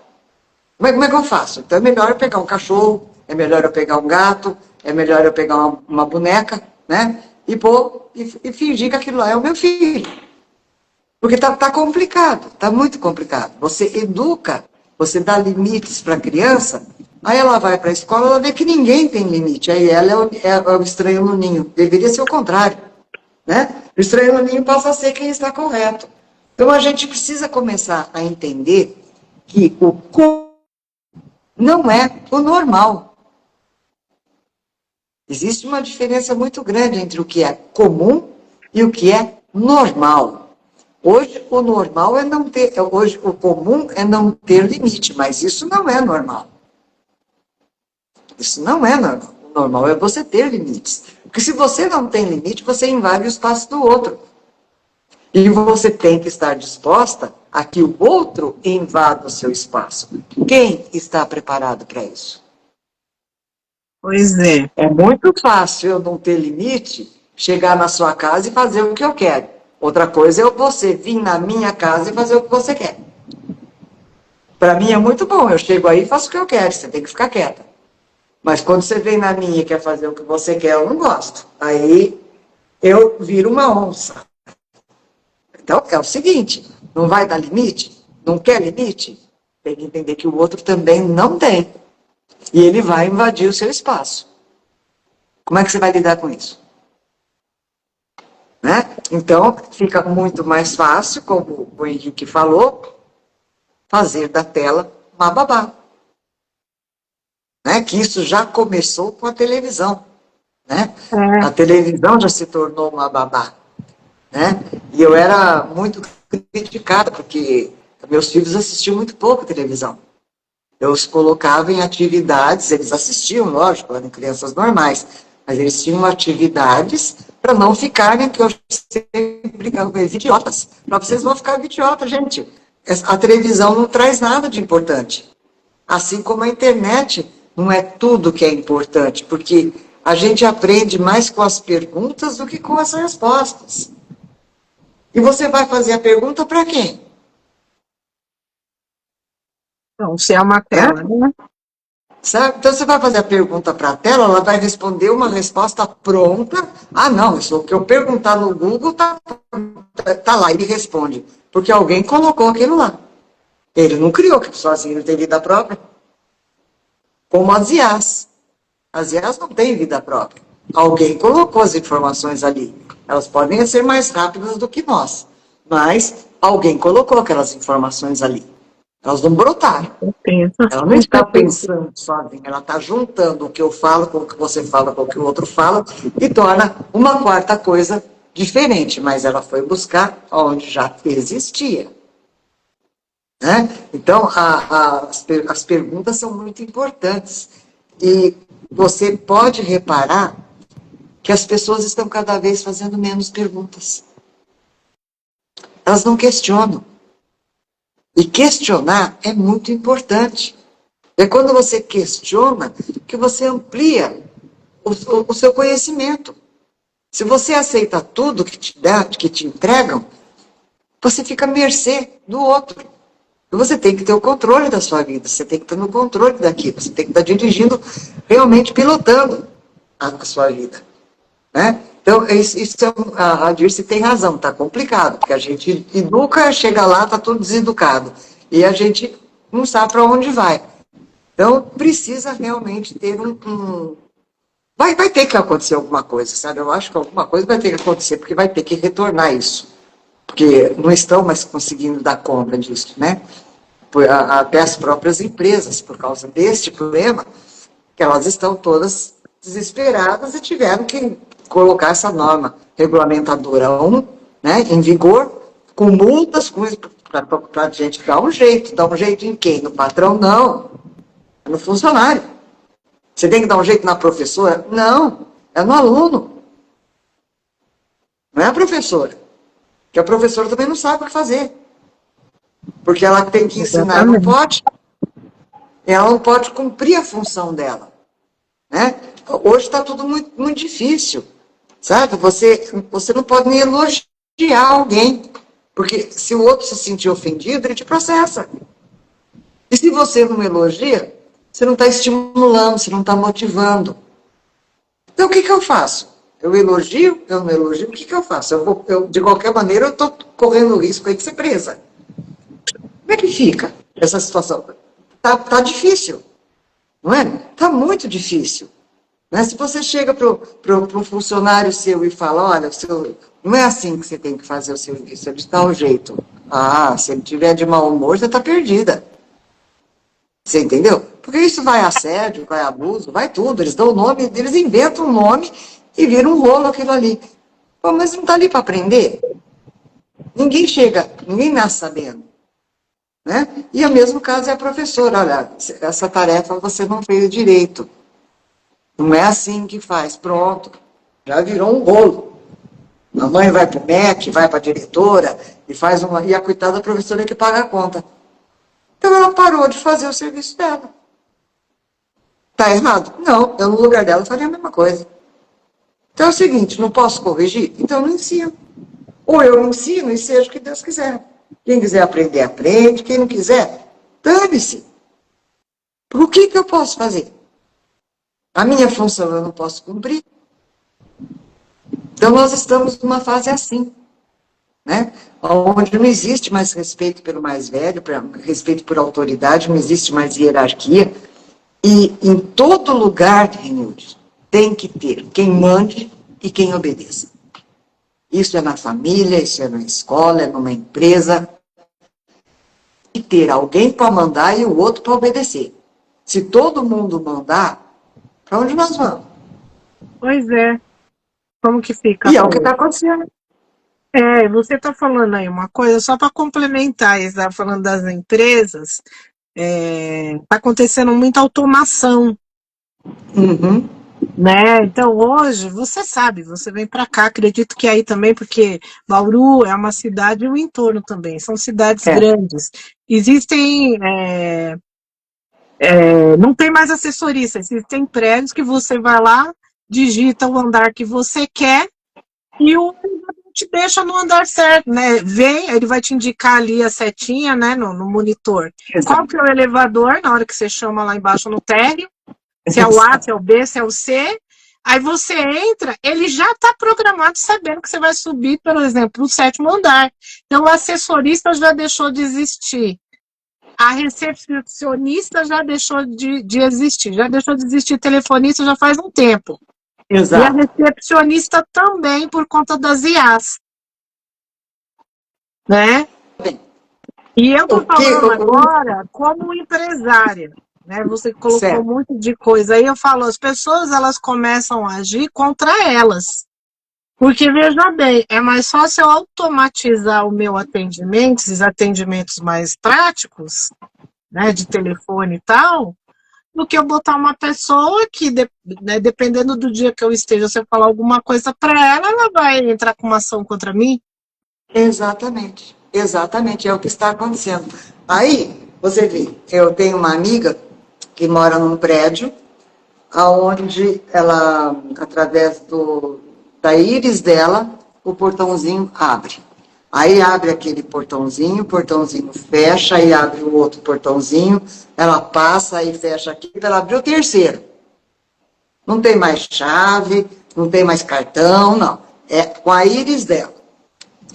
Como é que eu faço? Então é melhor eu pegar um cachorro, é melhor eu pegar um gato, é melhor eu pegar uma boneca, né? E fingir que aquilo lá é o meu filho. Porque tá complicado, tá muito complicado. Você educa, você dá limites para a criança, aí ela vai para a escola, ela vê que ninguém tem limite. Aí ela é o estranho no ninho. Deveria ser o contrário, né? O estranho no ninho passa a ser quem está correto. Então a gente precisa começar a entender que o não é o normal. Existe uma diferença muito grande entre o que é comum e o que é normal. Hoje o normal é não ter, hoje o comum é não ter limite, mas isso não é normal. Isso não é normal. O normal é você ter limites. Porque se você não tem limite, você invade o espaço do outro. E você tem que estar disposta a que o outro invada o seu espaço. Quem está preparado para isso? Pois é. É muito fácil eu não ter limite, chegar na sua casa e fazer o que eu quero. Outra coisa é você vir na minha casa e fazer o que você quer. Para mim é muito bom, eu chego aí e faço o que eu quero, você tem que ficar quieta. Mas quando você vem na minha e quer fazer o que você quer, eu não gosto. Aí eu viro uma onça. Então é o seguinte, não vai dar limite? Não quer limite? Tem que entender que o outro também não tem. E ele vai invadir o seu espaço. Como é que você vai lidar com isso? Né? Então, fica muito mais fácil, como o Henrique falou, fazer da tela uma babá. Né? Que isso já começou com a televisão. Né? A televisão já se tornou uma babá. Né? E eu era muito criticada, porque meus filhos assistiam muito pouco televisão. Eu os colocava em atividades, eles assistiam, lógico, eram crianças normais, mas eles tinham atividades para não ficarem, que eu sempre brincava com eles, idiotas. Para vocês vão ficar idiotas, gente. A televisão não traz nada de importante. Assim como a internet não é tudo que é importante, porque a gente aprende mais com as perguntas do que com as respostas. E você vai fazer a pergunta para quem? Então, se é uma Né? tela, né? Sabe? Então você vai fazer a pergunta para a tela, ela vai responder uma resposta pronta. Ah, não, isso o que eu perguntar no Google tá lá, ele responde. Porque alguém colocou aquilo lá. Ele não criou aquilo sozinho, ele tem vida própria. Como as IAs. As IAs não têm vida própria. Alguém colocou as informações ali. Elas podem ser mais rápidas do que nós, mas alguém colocou aquelas informações ali. Elas não brotaram. Ela não está pensando sozinha, ela está juntando o que eu falo com o que você fala, com o que o outro fala, e torna uma quarta coisa diferente, mas ela foi buscar onde já existia. Né? Então, as perguntas são muito importantes. E você pode reparar que as pessoas estão cada vez fazendo menos perguntas. Elas não questionam. E questionar é muito importante. É quando você questiona que você amplia o seu conhecimento. Se você aceita tudo que te dá, que te entregam, você fica à mercê do outro. Você tem que ter o controle da sua vida, você tem que estar no controle daquilo, você tem que estar dirigindo, realmente pilotando a sua vida. Né? Então, a Dirce tem razão, está complicado, porque a gente educa, chega lá, está tudo deseducado. E a gente não sabe para onde vai. Então, precisa realmente ter Vai ter que acontecer alguma coisa, sabe? Eu acho que alguma coisa vai ter que acontecer, porque vai ter que retornar isso. Porque não estão mais conseguindo dar conta disso, né? Até as próprias empresas, por causa deste problema, que elas estão todas desesperadas e tiveram que colocar essa norma regulamentadora 1, né, em vigor, com multas, para a gente dar um jeito. Dar um jeito em quem? No patrão? Não. É no funcionário. Você tem que dar um jeito na professora? Não. É no aluno. Não é a professora. Porque a professora também não sabe o que fazer. Porque ela tem que ensinar e não pode. Ela não pode cumprir a função dela. Né? Hoje está tudo muito, muito difícil. Sabe? Você não pode nem elogiar alguém. Porque se o outro se sentir ofendido, ele te processa. E se você não elogia, você não está estimulando, você não está motivando. Então, o que eu faço? Eu elogio? Eu não elogio? O que eu faço? De qualquer maneira, eu estou correndo o risco aí de ser presa. Como é que fica essa situação? Tá difícil, não é? Tá muito difícil. Né? Se você chega para um funcionário seu e fala, olha, não é assim que você tem que fazer o serviço, é de tal jeito. Ah, se ele tiver de mau humor, você está perdida. Você entendeu? Porque isso vai assédio, vai abuso, vai tudo. Eles dão o nome, eles inventam um nome e viram um rolo aquilo ali. Pô, mas não está ali para aprender? Ninguém nasce sabendo. Né? E o mesmo caso é a professora. Olha, essa tarefa você não fez direito. Não é assim que faz. Pronto. Já virou um rolo. A mãe vai para o MEC, vai para a diretora e a coitada da professora é que paga a conta. Então ela parou de fazer o serviço dela. Está errado? Não, eu no lugar dela faria a mesma coisa. Então é o seguinte, não posso corrigir? Então eu não ensino. Ou eu ensino e seja o que Deus quiser. Quem quiser aprender, aprende. Quem não quiser, dane-se. O que eu posso fazer? A minha função eu não posso cumprir. Então nós estamos numa fase assim. Né? Onde não existe mais respeito pelo mais velho, respeito por autoridade, não existe mais hierarquia. E em todo lugar, Renilde, tem que ter quem mande e quem obedeça. Isso é na família, isso é na escola, é numa empresa. E ter alguém para mandar e o outro para obedecer. Se todo mundo mandar, para onde nós vamos? Pois é. Como que fica? E é o que está acontecendo. Você está falando aí uma coisa, só para complementar, você está falando das empresas, está acontecendo muita automação. Uhum. Né? Então, hoje, você sabe, você vem para cá, acredito que aí também, porque Bauru é uma cidade e o entorno também, são cidades É, grandes. Existem, não tem mais assessorista, existem prédios que você vai lá, digita o andar que você quer e o elevador te deixa no andar certo, né? Vem, ele vai te indicar ali a setinha, né, no monitor. Qual exato. que é o elevador, na hora que você chama lá embaixo no térreo, se é o A, se é o B, se é o C. Aí você entra, ele já está programado sabendo que você vai subir, por exemplo, o sétimo andar. Então, o assessorista já deixou de existir. A recepcionista já deixou de existir. Já deixou de existir telefonista já faz um tempo. E a Exato. recepcionista também por conta das IAs, né? Bem, E eu o estou que, falando agora como empresária, né? Você colocou certo, muito de coisa aí, eu falo, as pessoas elas começam a agir contra elas. Porque, veja bem, é mais fácil eu automatizar o meu atendimento, esses atendimentos mais práticos, né, de telefone e tal, do que eu botar uma pessoa que, né, dependendo do dia que eu esteja, se eu falar alguma coisa para ela, ela vai entrar com uma ação contra mim. exatamente, exatamente, é o que está acontecendo. Aí, você vê, eu tenho uma amiga que mora num prédio, aonde ela, através da íris dela, o portãozinho abre. Aí abre aquele portãozinho, o portãozinho fecha, aí abre o outro portãozinho, ela passa e fecha aqui para ela abrir o terceiro. Não tem mais chave, não tem mais cartão, não. É com a íris dela.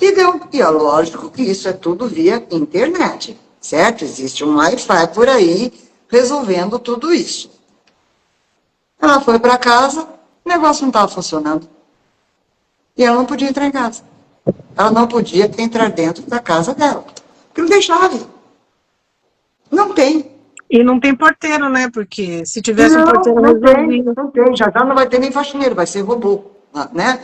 E é lógico que isso é tudo via internet, certo? Existe um Wi-Fi por aí resolvendo tudo isso. Ela foi para casa, o negócio não estava funcionando. E ela não podia entrar em casa. Ela não podia entrar dentro da casa dela. Porque não tem chave. Não tem. E não tem porteiro, né? Porque se tivesse um Não, porteiro não tem, resolvido. não tem. Já não vai ter nem faxineiro, vai ser robô, né?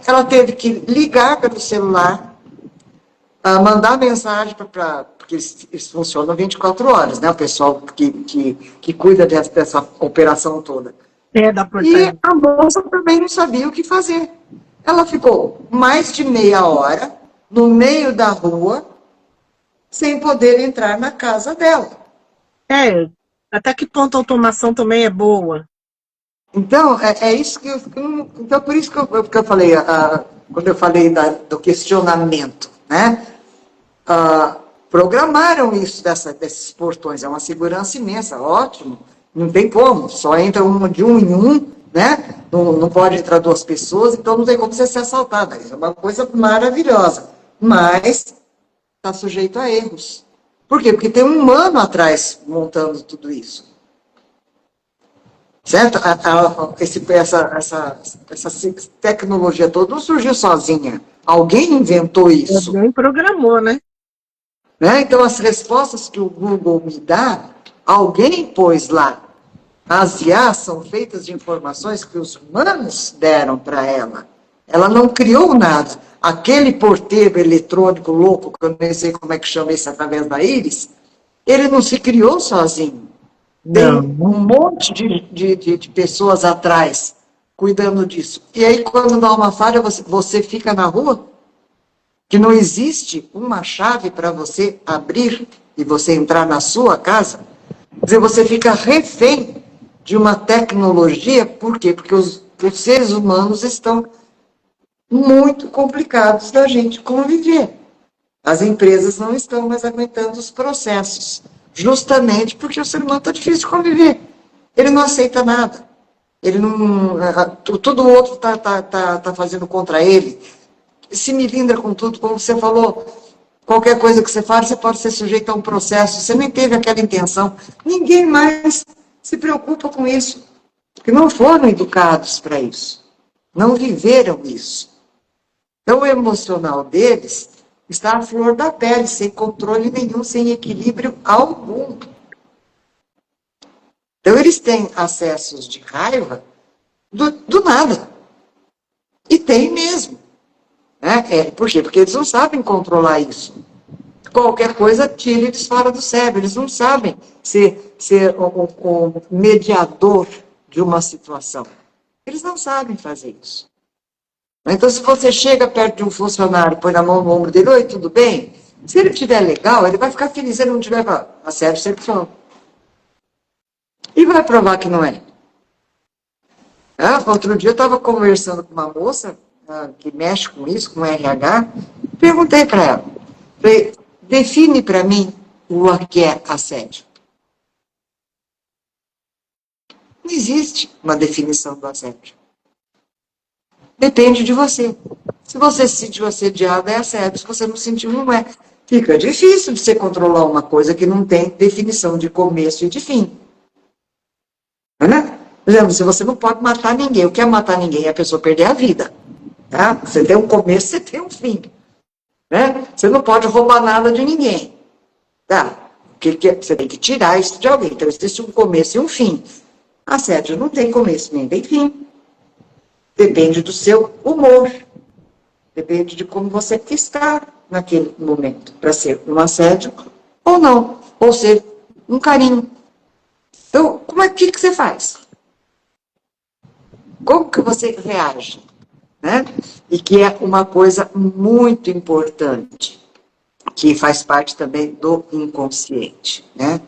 Ela teve que ligar pelo celular, mandar mensagem para. Porque eles funcionam 24 horas, né? O pessoal que cuida dessa operação toda. É, da E portaria. a moça também não sabia o que fazer. Ela ficou mais de meia hora no meio da rua, sem poder entrar na casa dela. É, até que ponto a automação também é boa? Então, é isso que eu. Então, por isso que eu falei, quando eu falei do questionamento, né? Ah, programaram isso desses portões, é uma segurança imensa, ótimo, não tem como, só entra de um em um, né? Não pode entrar duas pessoas, então não tem como você ser assaltado. Isso é uma coisa maravilhosa, mas está sujeito a erros. Por quê? Porque tem um humano atrás montando tudo isso. Certo? Essa tecnologia toda não surgiu sozinha. Alguém inventou isso. Alguém programou, né? Né? Então, as respostas que o Google me dá, alguém pôs lá. As IAs são feitas de informações que os humanos deram para ela. Ela não criou nada. Aquele porteiro eletrônico louco, que eu nem sei como é que chama esse através da íris, ele não se criou sozinho. Tem Não. um monte de pessoas atrás cuidando disso. E aí, quando dá uma falha, você fica na rua, que não existe uma chave para você abrir e você entrar na sua casa. Quer dizer, você fica refém de uma tecnologia, por quê? Porque os seres humanos estão muito complicados da gente conviver. As empresas não estão mais aguentando os processos, justamente porque o ser humano está difícil de conviver. Ele não aceita nada. Ele não. Tudo o outro está fazendo contra ele. Se milindra com tudo, como você falou. Qualquer coisa que você faz, você pode ser sujeito a um processo. Você nem teve aquela intenção. Ninguém mais se preocupa com isso. Porque não foram educados para isso. Não viveram isso. Então, o emocional deles está à flor da pele, sem controle nenhum, sem equilíbrio algum. Então, eles têm acessos de raiva do nada. E tem mesmo. Né? Por quê? Porque eles não sabem controlar isso. Qualquer coisa tira eles fora do cérebro. Eles não sabem ser o mediador de uma situação. Eles não sabem fazer isso. Então, se você chega perto de um funcionário, põe na mão no ombro dele, oi, tudo bem? Se ele estiver legal, ele vai ficar feliz. Se ele não estiver, a sério, sexual. E vai provar que não é. Outro dia eu estava conversando com uma moça que mexe com isso, com RH, perguntei para ela, falei, define para mim o que é assédio. Não existe uma definição do assédio. Depende de você. Se você se sentiu assediado, é assédio. Se você não sentiu, não é. Fica difícil de você controlar uma coisa que não tem definição de começo e de fim. Né? Por exemplo, se você não pode matar ninguém, o que é matar ninguém? É a pessoa perder a vida. Tá? Você tem um começo, você tem um fim. Né? Você não pode roubar nada de ninguém. Tá? Você tem que tirar isso de alguém. Então, existe um começo e um fim. Assédio não tem começo nem tem fim. Depende do seu humor. Depende de como você está naquele momento. Para ser um assédio ou não. Ou ser um carinho. Então, que você faz? Como que você reage? Né? E que é uma coisa muito importante, que faz parte também do inconsciente. Né?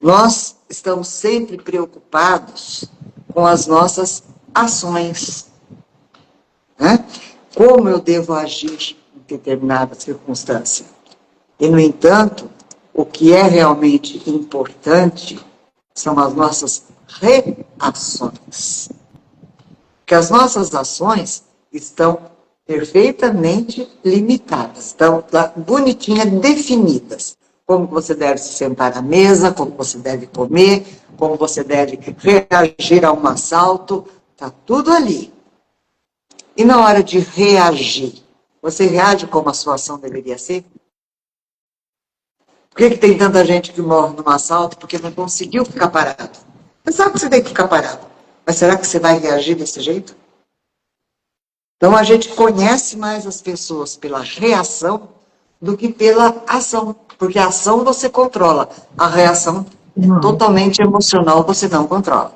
Nós estamos sempre preocupados com as nossas ações. Né? Como eu devo agir em determinada circunstância. E, no entanto, o que é realmente importante são as nossas reações. Porque as nossas ações estão perfeitamente limitadas, estão bonitinhas, definidas. Como você deve se sentar à mesa, como você deve comer, como você deve reagir a um assalto, está tudo ali. E na hora de reagir, você reage como a sua ação deveria ser? Por que tem tanta gente que morre num assalto porque não conseguiu ficar parado? Você sabe que você tem que ficar parado, mas será que você vai reagir desse jeito? Então a gente conhece mais as pessoas pela reação do que pela ação, porque a ação você controla, a reação totalmente emocional você não controla.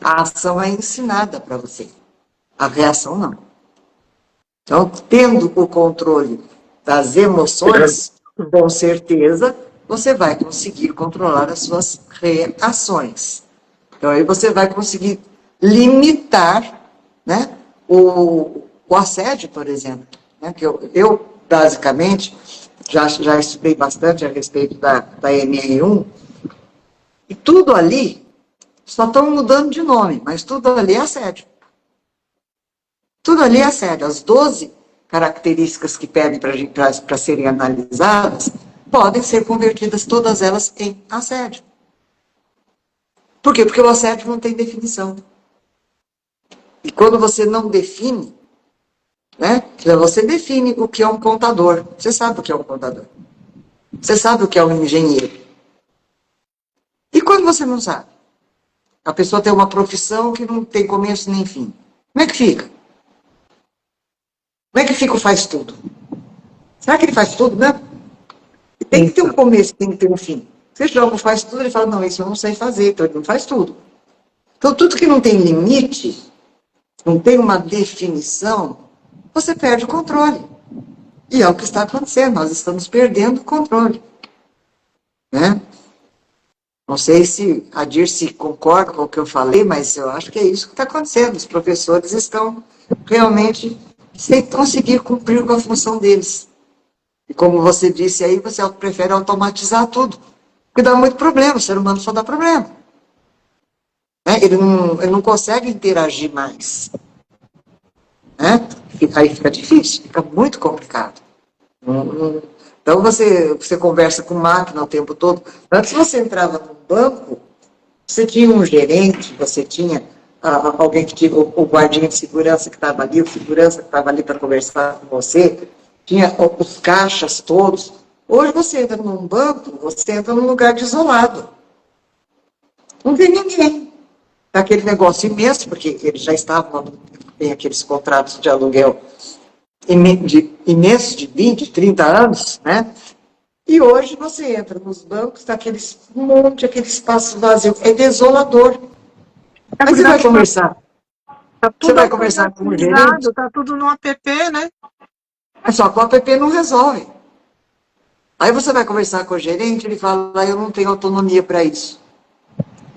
A ação é ensinada para você, a reação não. Então, tendo o controle das emoções, com certeza, você vai conseguir controlar as suas reações. Então, aí você vai conseguir limitar, né, o assédio, por exemplo. Né, que eu, basicamente, já estudei bastante a respeito da NR1, e tudo ali, só estão mudando de nome, mas tudo ali é assédio. Tudo ali é assédio. As 12 características que pedem para serem analisadas podem ser convertidas todas elas em assédio. Por quê? Porque o assédio não tem definição. E quando você não define, né, você define o que é um contador. Você sabe o que é um contador. Você sabe o que é um engenheiro. E quando você não sabe? A pessoa tem uma profissão que não tem começo nem fim. Como é que fica? Como é que fica o faz tudo? Será que ele faz tudo, né? Tem que ter um começo, tem que ter um fim. Você joga o faz tudo, ele fala, não, isso eu não sei fazer, então ele não faz tudo. Então, tudo que não tem limite, não tem uma definição, você perde o controle. E é o que está acontecendo, nós estamos perdendo o controle. Né? Não sei se a Dirce concorda com o que eu falei, mas eu acho que é isso que está acontecendo. Os professores estão realmente sem conseguir cumprir com a função deles. E como você disse aí, você prefere automatizar tudo. Porque dá muito problema, o ser humano só dá problema. Né? Ele não consegue interagir mais. Né? E aí fica difícil, fica muito complicado. Então você conversa com máquina o tempo todo. Antes você entrava no banco, você tinha um gerente, você tinha alguém que tinha o guardinha de segurança que estava ali, o segurança que estava ali para conversar com você, tinha os caixas todos. Hoje você entra num banco, você entra num lugar isolado. Não tem ninguém. Tá aquele negócio imenso, porque eles já estavam, tem aqueles contratos de aluguel imensos de 20, 30 anos, né? E hoje você entra nos bancos, está aquele monte, aquele espaço vazio. É desolador. Aí você vai conversar. Tá Você tudo vai conversar com o gerente, automatizado, tá tudo no app, né? é só que o app não resolve. Aí você vai conversar com o gerente, ele fala, eu não tenho autonomia para isso.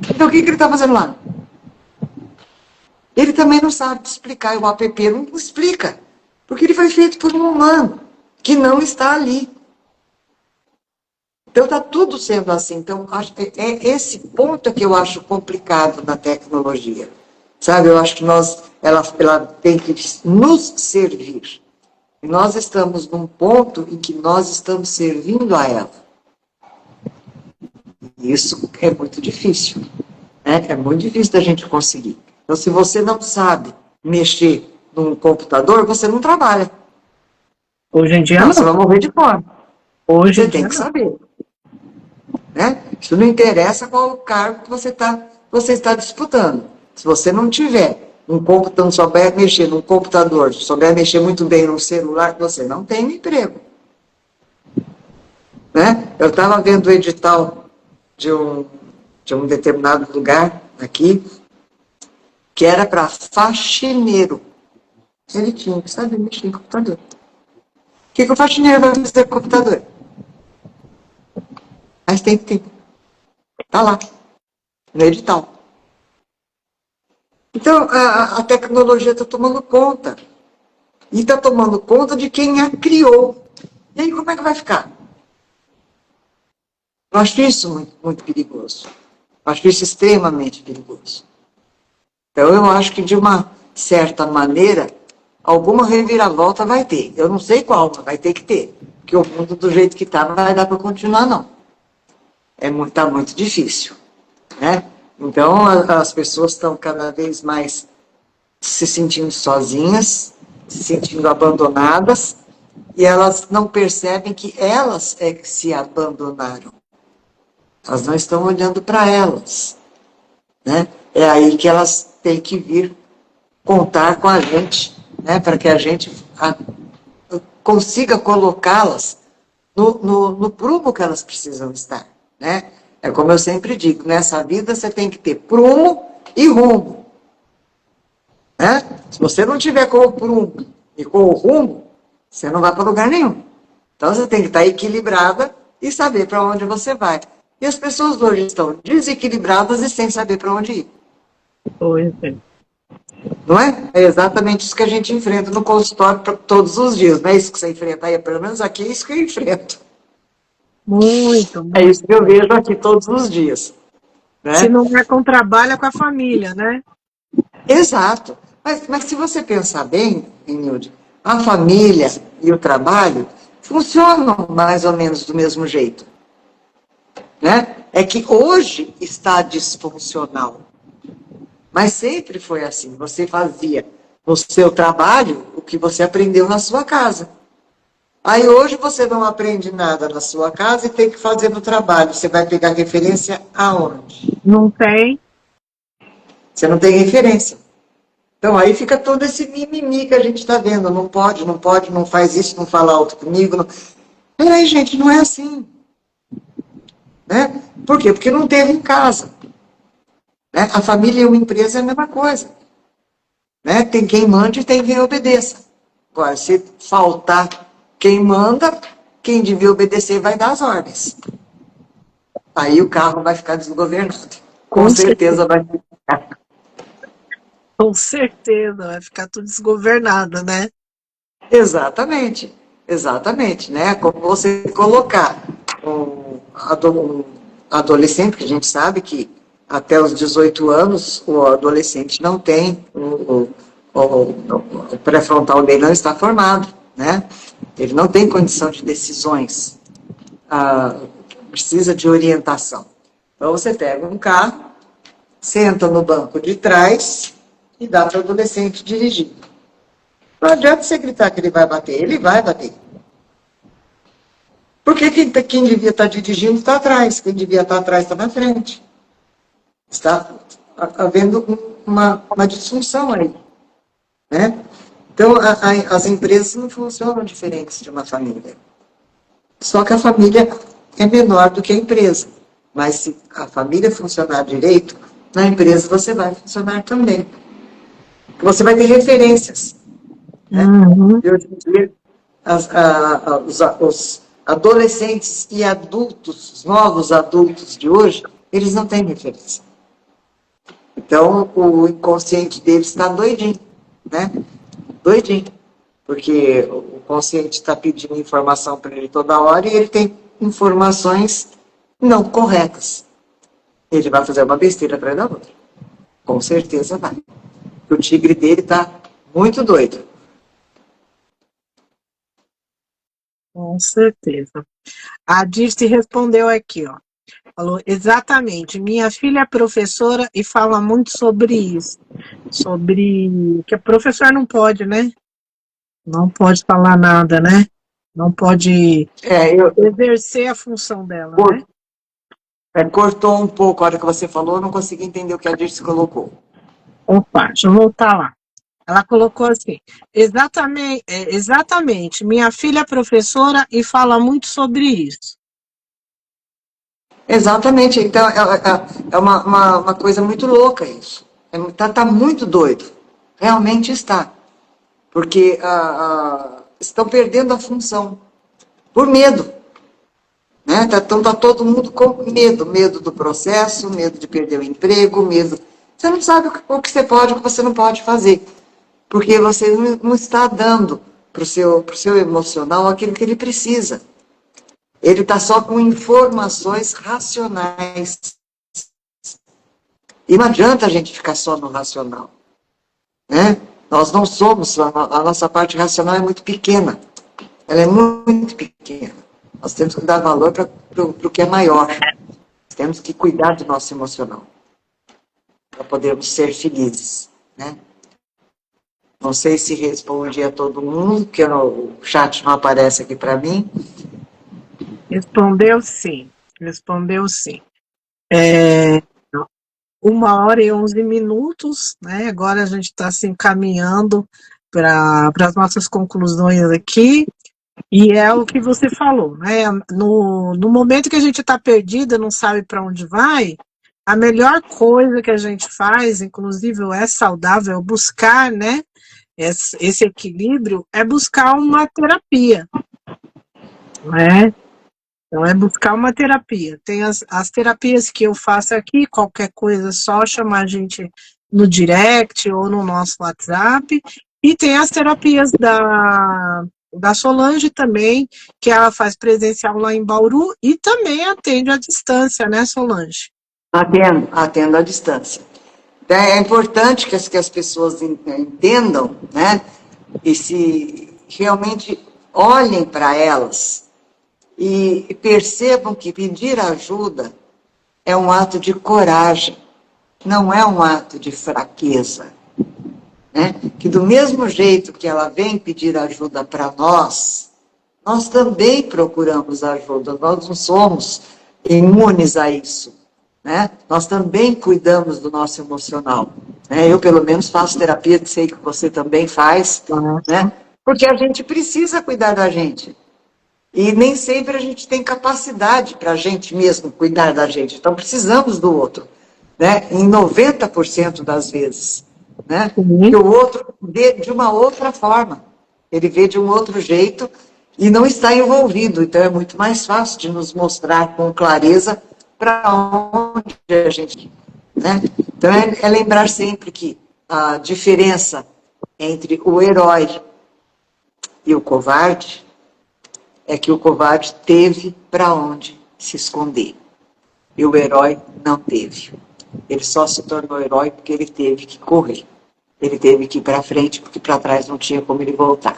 Então o que ele está fazendo lá? Ele também não sabe te explicar, e o app não explica. Porque ele foi feito por um humano, que não está ali. Então está tudo sendo assim. Então, é esse ponto que eu acho complicado na tecnologia. Sabe, eu acho que ela tem que nos servir. E nós estamos num ponto em que nós estamos servindo a ela. E isso é muito difícil. Né? É muito difícil da gente conseguir. Então, se você não sabe mexer num computador, você não trabalha. Hoje em dia Não, não. você vai morrer de fome. Hoje Você em dia tem que não. saber. Né? Isso não interessa qual o cargo que você está disputando. Se você não tiver um computador, não souber mexer num computador, souber mexer muito bem num celular, você não tem emprego. Né? Eu estava vendo o edital de um determinado lugar aqui, que era para faxineiro. Ele tinha que saber mexer em computador. O que o faxineiro vai fazer com o computador? Mas tem que ter. Está lá, no edital. Então, a tecnologia está tomando conta. E está tomando conta de quem a criou. E aí, como é que vai ficar? Eu acho isso muito, muito perigoso. Eu acho isso extremamente perigoso. Então, eu acho que, de uma certa maneira, alguma reviravolta vai ter. Eu não sei qual, mas vai ter que ter. Porque o mundo, do jeito que está, não vai dar para continuar, não. Está muito difícil. Né? Então, as pessoas estão cada vez mais se sentindo sozinhas, se sentindo abandonadas, e elas não percebem que elas é que se abandonaram. Elas não estão olhando para elas. Né? É aí que elas têm que vir contar com a gente, né? Para que a gente consiga colocá-las no prumo que elas precisam estar. Né? É como eu sempre digo, nessa vida você tem que ter prumo e rumo. Né? Se você não tiver com o prumo e com o rumo, você não vai para lugar nenhum. Então você tem que estar equilibrada e saber para onde você vai. E as pessoas hoje estão desequilibradas e sem saber para onde ir. Pois é. Não é? É exatamente isso que a gente enfrenta no consultório todos os dias. Não é isso que você enfrenta aí? Pelo menos aqui é isso que eu enfrento. Muito, É muito. isso que eu vejo aqui todos os dias. Se Né? não é com trabalho, é com a família, né? Exato. Mas se você pensar bem, Nilde, a família e o trabalho funcionam mais ou menos do mesmo jeito. Né? É que hoje está disfuncional. Mas sempre foi assim. Você fazia no seu trabalho o que você aprendeu na sua casa. Aí hoje você não aprende nada na sua casa e tem que fazer no trabalho. Você vai pegar referência aonde? Não tem. Você não tem referência. Então aí fica todo esse mimimi que a gente está vendo. Não pode, não pode, não faz isso, não fala alto comigo. Não... Peraí, gente, não é assim. Né? Por quê? Porque não teve em casa. Né? A família e uma empresa é a mesma coisa. Né? Tem quem mande e tem quem obedeça. Agora, se faltar quem manda, quem devia obedecer vai dar as ordens. Aí o carro vai ficar desgovernado. Com certeza vai ficar. Com certeza, vai ficar tudo desgovernado, né? Exatamente, exatamente, né? Como você colocar um adolescente, que a gente sabe que até os 18 anos o adolescente não tem, o pré-frontal dele não está formado, né? Ele não tem condição de decisões, precisa de orientação. Então você pega um carro, senta no banco de trás e dá para o adolescente dirigir. Não adianta você gritar que ele vai bater. Porque quem devia estar dirigindo está atrás, quem devia estar atrás está na frente. Está havendo uma disfunção aí. Né? Então, as empresas não funcionam diferentes de uma família. Só que a família é menor do que a empresa. Mas se a família funcionar direito, na empresa você vai funcionar também. você vai ter referências. Né? Uhum. E hoje em dia, os adolescentes e adultos, os novos adultos de hoje, eles não têm referência. Então, o inconsciente deles está doidinho, né? Doidinho. Porque o consciente está pedindo informação para ele toda hora e ele tem informações não corretas. Ele vai fazer uma besteira atrás da outra. Com certeza vai. O tigre dele está muito doido. Com certeza. A Dirce respondeu aqui, ó. Falou, exatamente. Minha filha é professora e fala muito sobre isso. Sobre que a professora não pode, né? Não pode falar nada, né? Não pode exercer a função dela, né? Cortou um pouco a hora que você falou, eu não consegui entender o que a Dirce colocou. Opa, deixa eu voltar lá. Ela colocou assim, exatamente, minha filha é professora e fala muito sobre isso. Exatamente, então é uma coisa muito louca isso. Tá muito doido, realmente está. Porque estão perdendo a função, por medo. Né? Então tá todo mundo com medo do processo, medo de perder o emprego, medo. Você não sabe o que você pode e o que você não pode fazer. Porque você não está dando para o seu emocional aquilo que ele precisa. Ele está só com informações racionais. E não adianta a gente ficar só no racional. Né? Nós não somos, a nossa parte racional é muito pequena. Ela é muito pequena. Nós temos que dar valor para o que é maior. Nós temos que cuidar do nosso emocional. Para podermos ser felizes. Né? Não sei se respondi a todo mundo, porque o chat não aparece aqui para mim. Respondeu sim, respondeu sim. 1h11, né? Agora a gente está se encaminhando para as nossas conclusões aqui. E é o que você falou, né? No momento que a gente está perdida, não sabe para onde vai, a melhor coisa que a gente faz, inclusive é saudável, buscar, né? Esse equilíbrio é buscar uma terapia, né? Então, é buscar uma terapia. Tem as terapias que eu faço aqui, qualquer coisa, é só chamar a gente no direct ou no nosso WhatsApp. E tem as terapias da Solange também, que ela faz presencial lá em Bauru e também atende à distância, né, Solange? Atendo à distância. Então, é importante que as pessoas entendam, né? E se realmente olhem para elas e percebam que pedir ajuda é um ato de coragem, não é um ato de fraqueza. Né? Que do mesmo jeito que ela vem pedir ajuda para nós também procuramos ajuda, nós não somos imunes a isso. Né? Nós também cuidamos do nosso emocional. Né? Eu, pelo menos, faço terapia, sei que você também faz, né? Porque a gente precisa cuidar da gente. E nem sempre a gente tem capacidade para a gente mesmo cuidar da gente. Então, precisamos do outro, né? Em 90% das vezes. Né? Que o outro vê de uma outra forma. Ele vê de um outro jeito e não está envolvido. Então, é muito mais fácil de nos mostrar com clareza para onde a gente... Né? Então, é lembrar sempre que a diferença entre o herói e o covarde é que o covarde teve para onde se esconder. E o herói não teve. Ele só se tornou herói porque ele teve que correr. Ele teve que ir para frente porque para trás não tinha como ele voltar.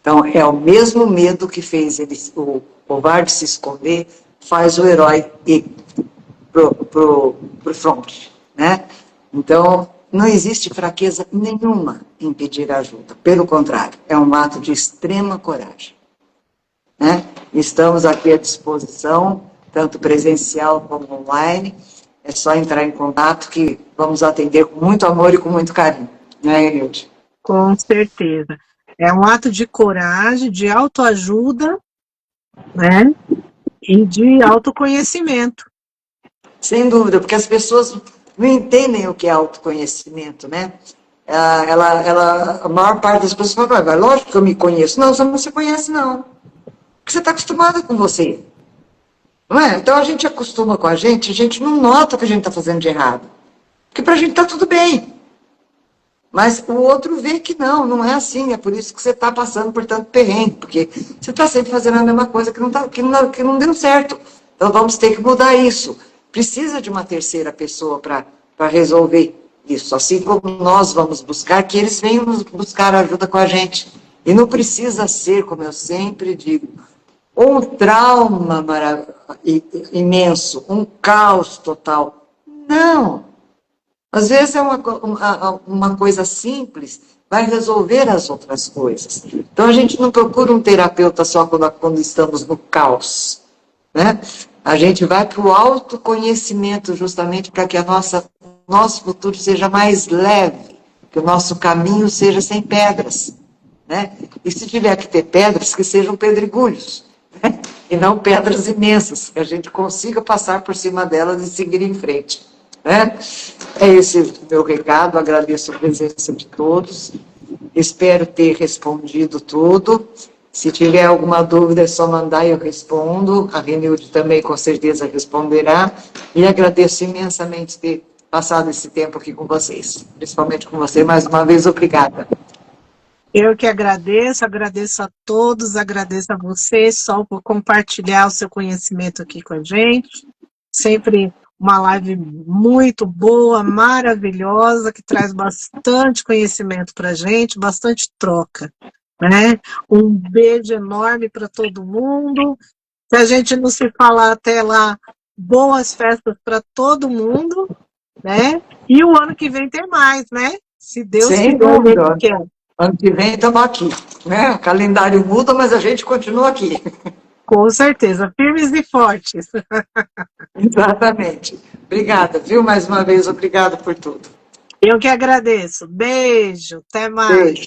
Então, é o mesmo medo que fez o covarde se esconder, faz o herói ir pro front. Né? Então, não existe fraqueza nenhuma em pedir ajuda. Pelo contrário, é um ato de extrema coragem. Né? Estamos aqui à disposição, tanto presencial como online. É só entrar em contato que vamos atender com muito amor e com muito carinho. Né, Enilde? Com certeza. É um ato de coragem, de autoajuda, né? E de autoconhecimento. Sem dúvida, porque as pessoas não entendem o que é autoconhecimento, né? a maior parte das pessoas fala, vai, lógico que eu me conheço. Não, você não se conhece, não. Porque você está acostumada com você. Não é? Então a gente acostuma com a gente não nota o que a gente está fazendo de errado. Porque para a gente está tudo bem. Mas o outro vê que não é assim. É por isso que você está passando por tanto perrengue. Porque você está sempre fazendo a mesma coisa que não deu certo. Então vamos ter que mudar isso. Precisa de uma terceira pessoa para resolver isso. Assim como nós vamos buscar, que eles venham nos buscar ajuda com a gente. E não precisa ser, como eu sempre digo, um trauma imenso, um caos total. Não. Às vezes é uma coisa simples, vai resolver as outras coisas. Então a gente não procura um terapeuta só quando estamos no caos. Né? A gente vai para o autoconhecimento justamente para que nosso futuro seja mais leve, que o nosso caminho seja sem pedras. Né? E se tiver que ter pedras, que sejam pedregulhos, né? E não pedras imensas, que a gente consiga passar por cima delas e seguir em frente. Né? É esse o meu recado, agradeço a presença de todos, espero ter respondido tudo. Se tiver alguma dúvida é só mandar e eu respondo, a Renilde também com certeza responderá, e agradeço imensamente ter passado esse tempo aqui com vocês, principalmente com você, mais uma vez, obrigada. Eu que agradeço a todos, agradeço a você, Sol, por compartilhar o seu conhecimento aqui com a gente. Sempre uma live muito boa, maravilhosa, que traz bastante conhecimento para a gente, bastante troca. Né? Um beijo enorme para todo mundo. Se a gente não se falar até lá, boas festas para todo mundo. Né? E o ano que vem tem mais, né? Se Deus Sem quiser, dúvida. quer. Ano que vem estamos aqui. Né? O calendário muda, mas a gente continua aqui. Com certeza, firmes e fortes. Exatamente. Obrigada, viu? Mais uma vez, obrigado por tudo. Eu que agradeço. Beijo, até mais. Beijo.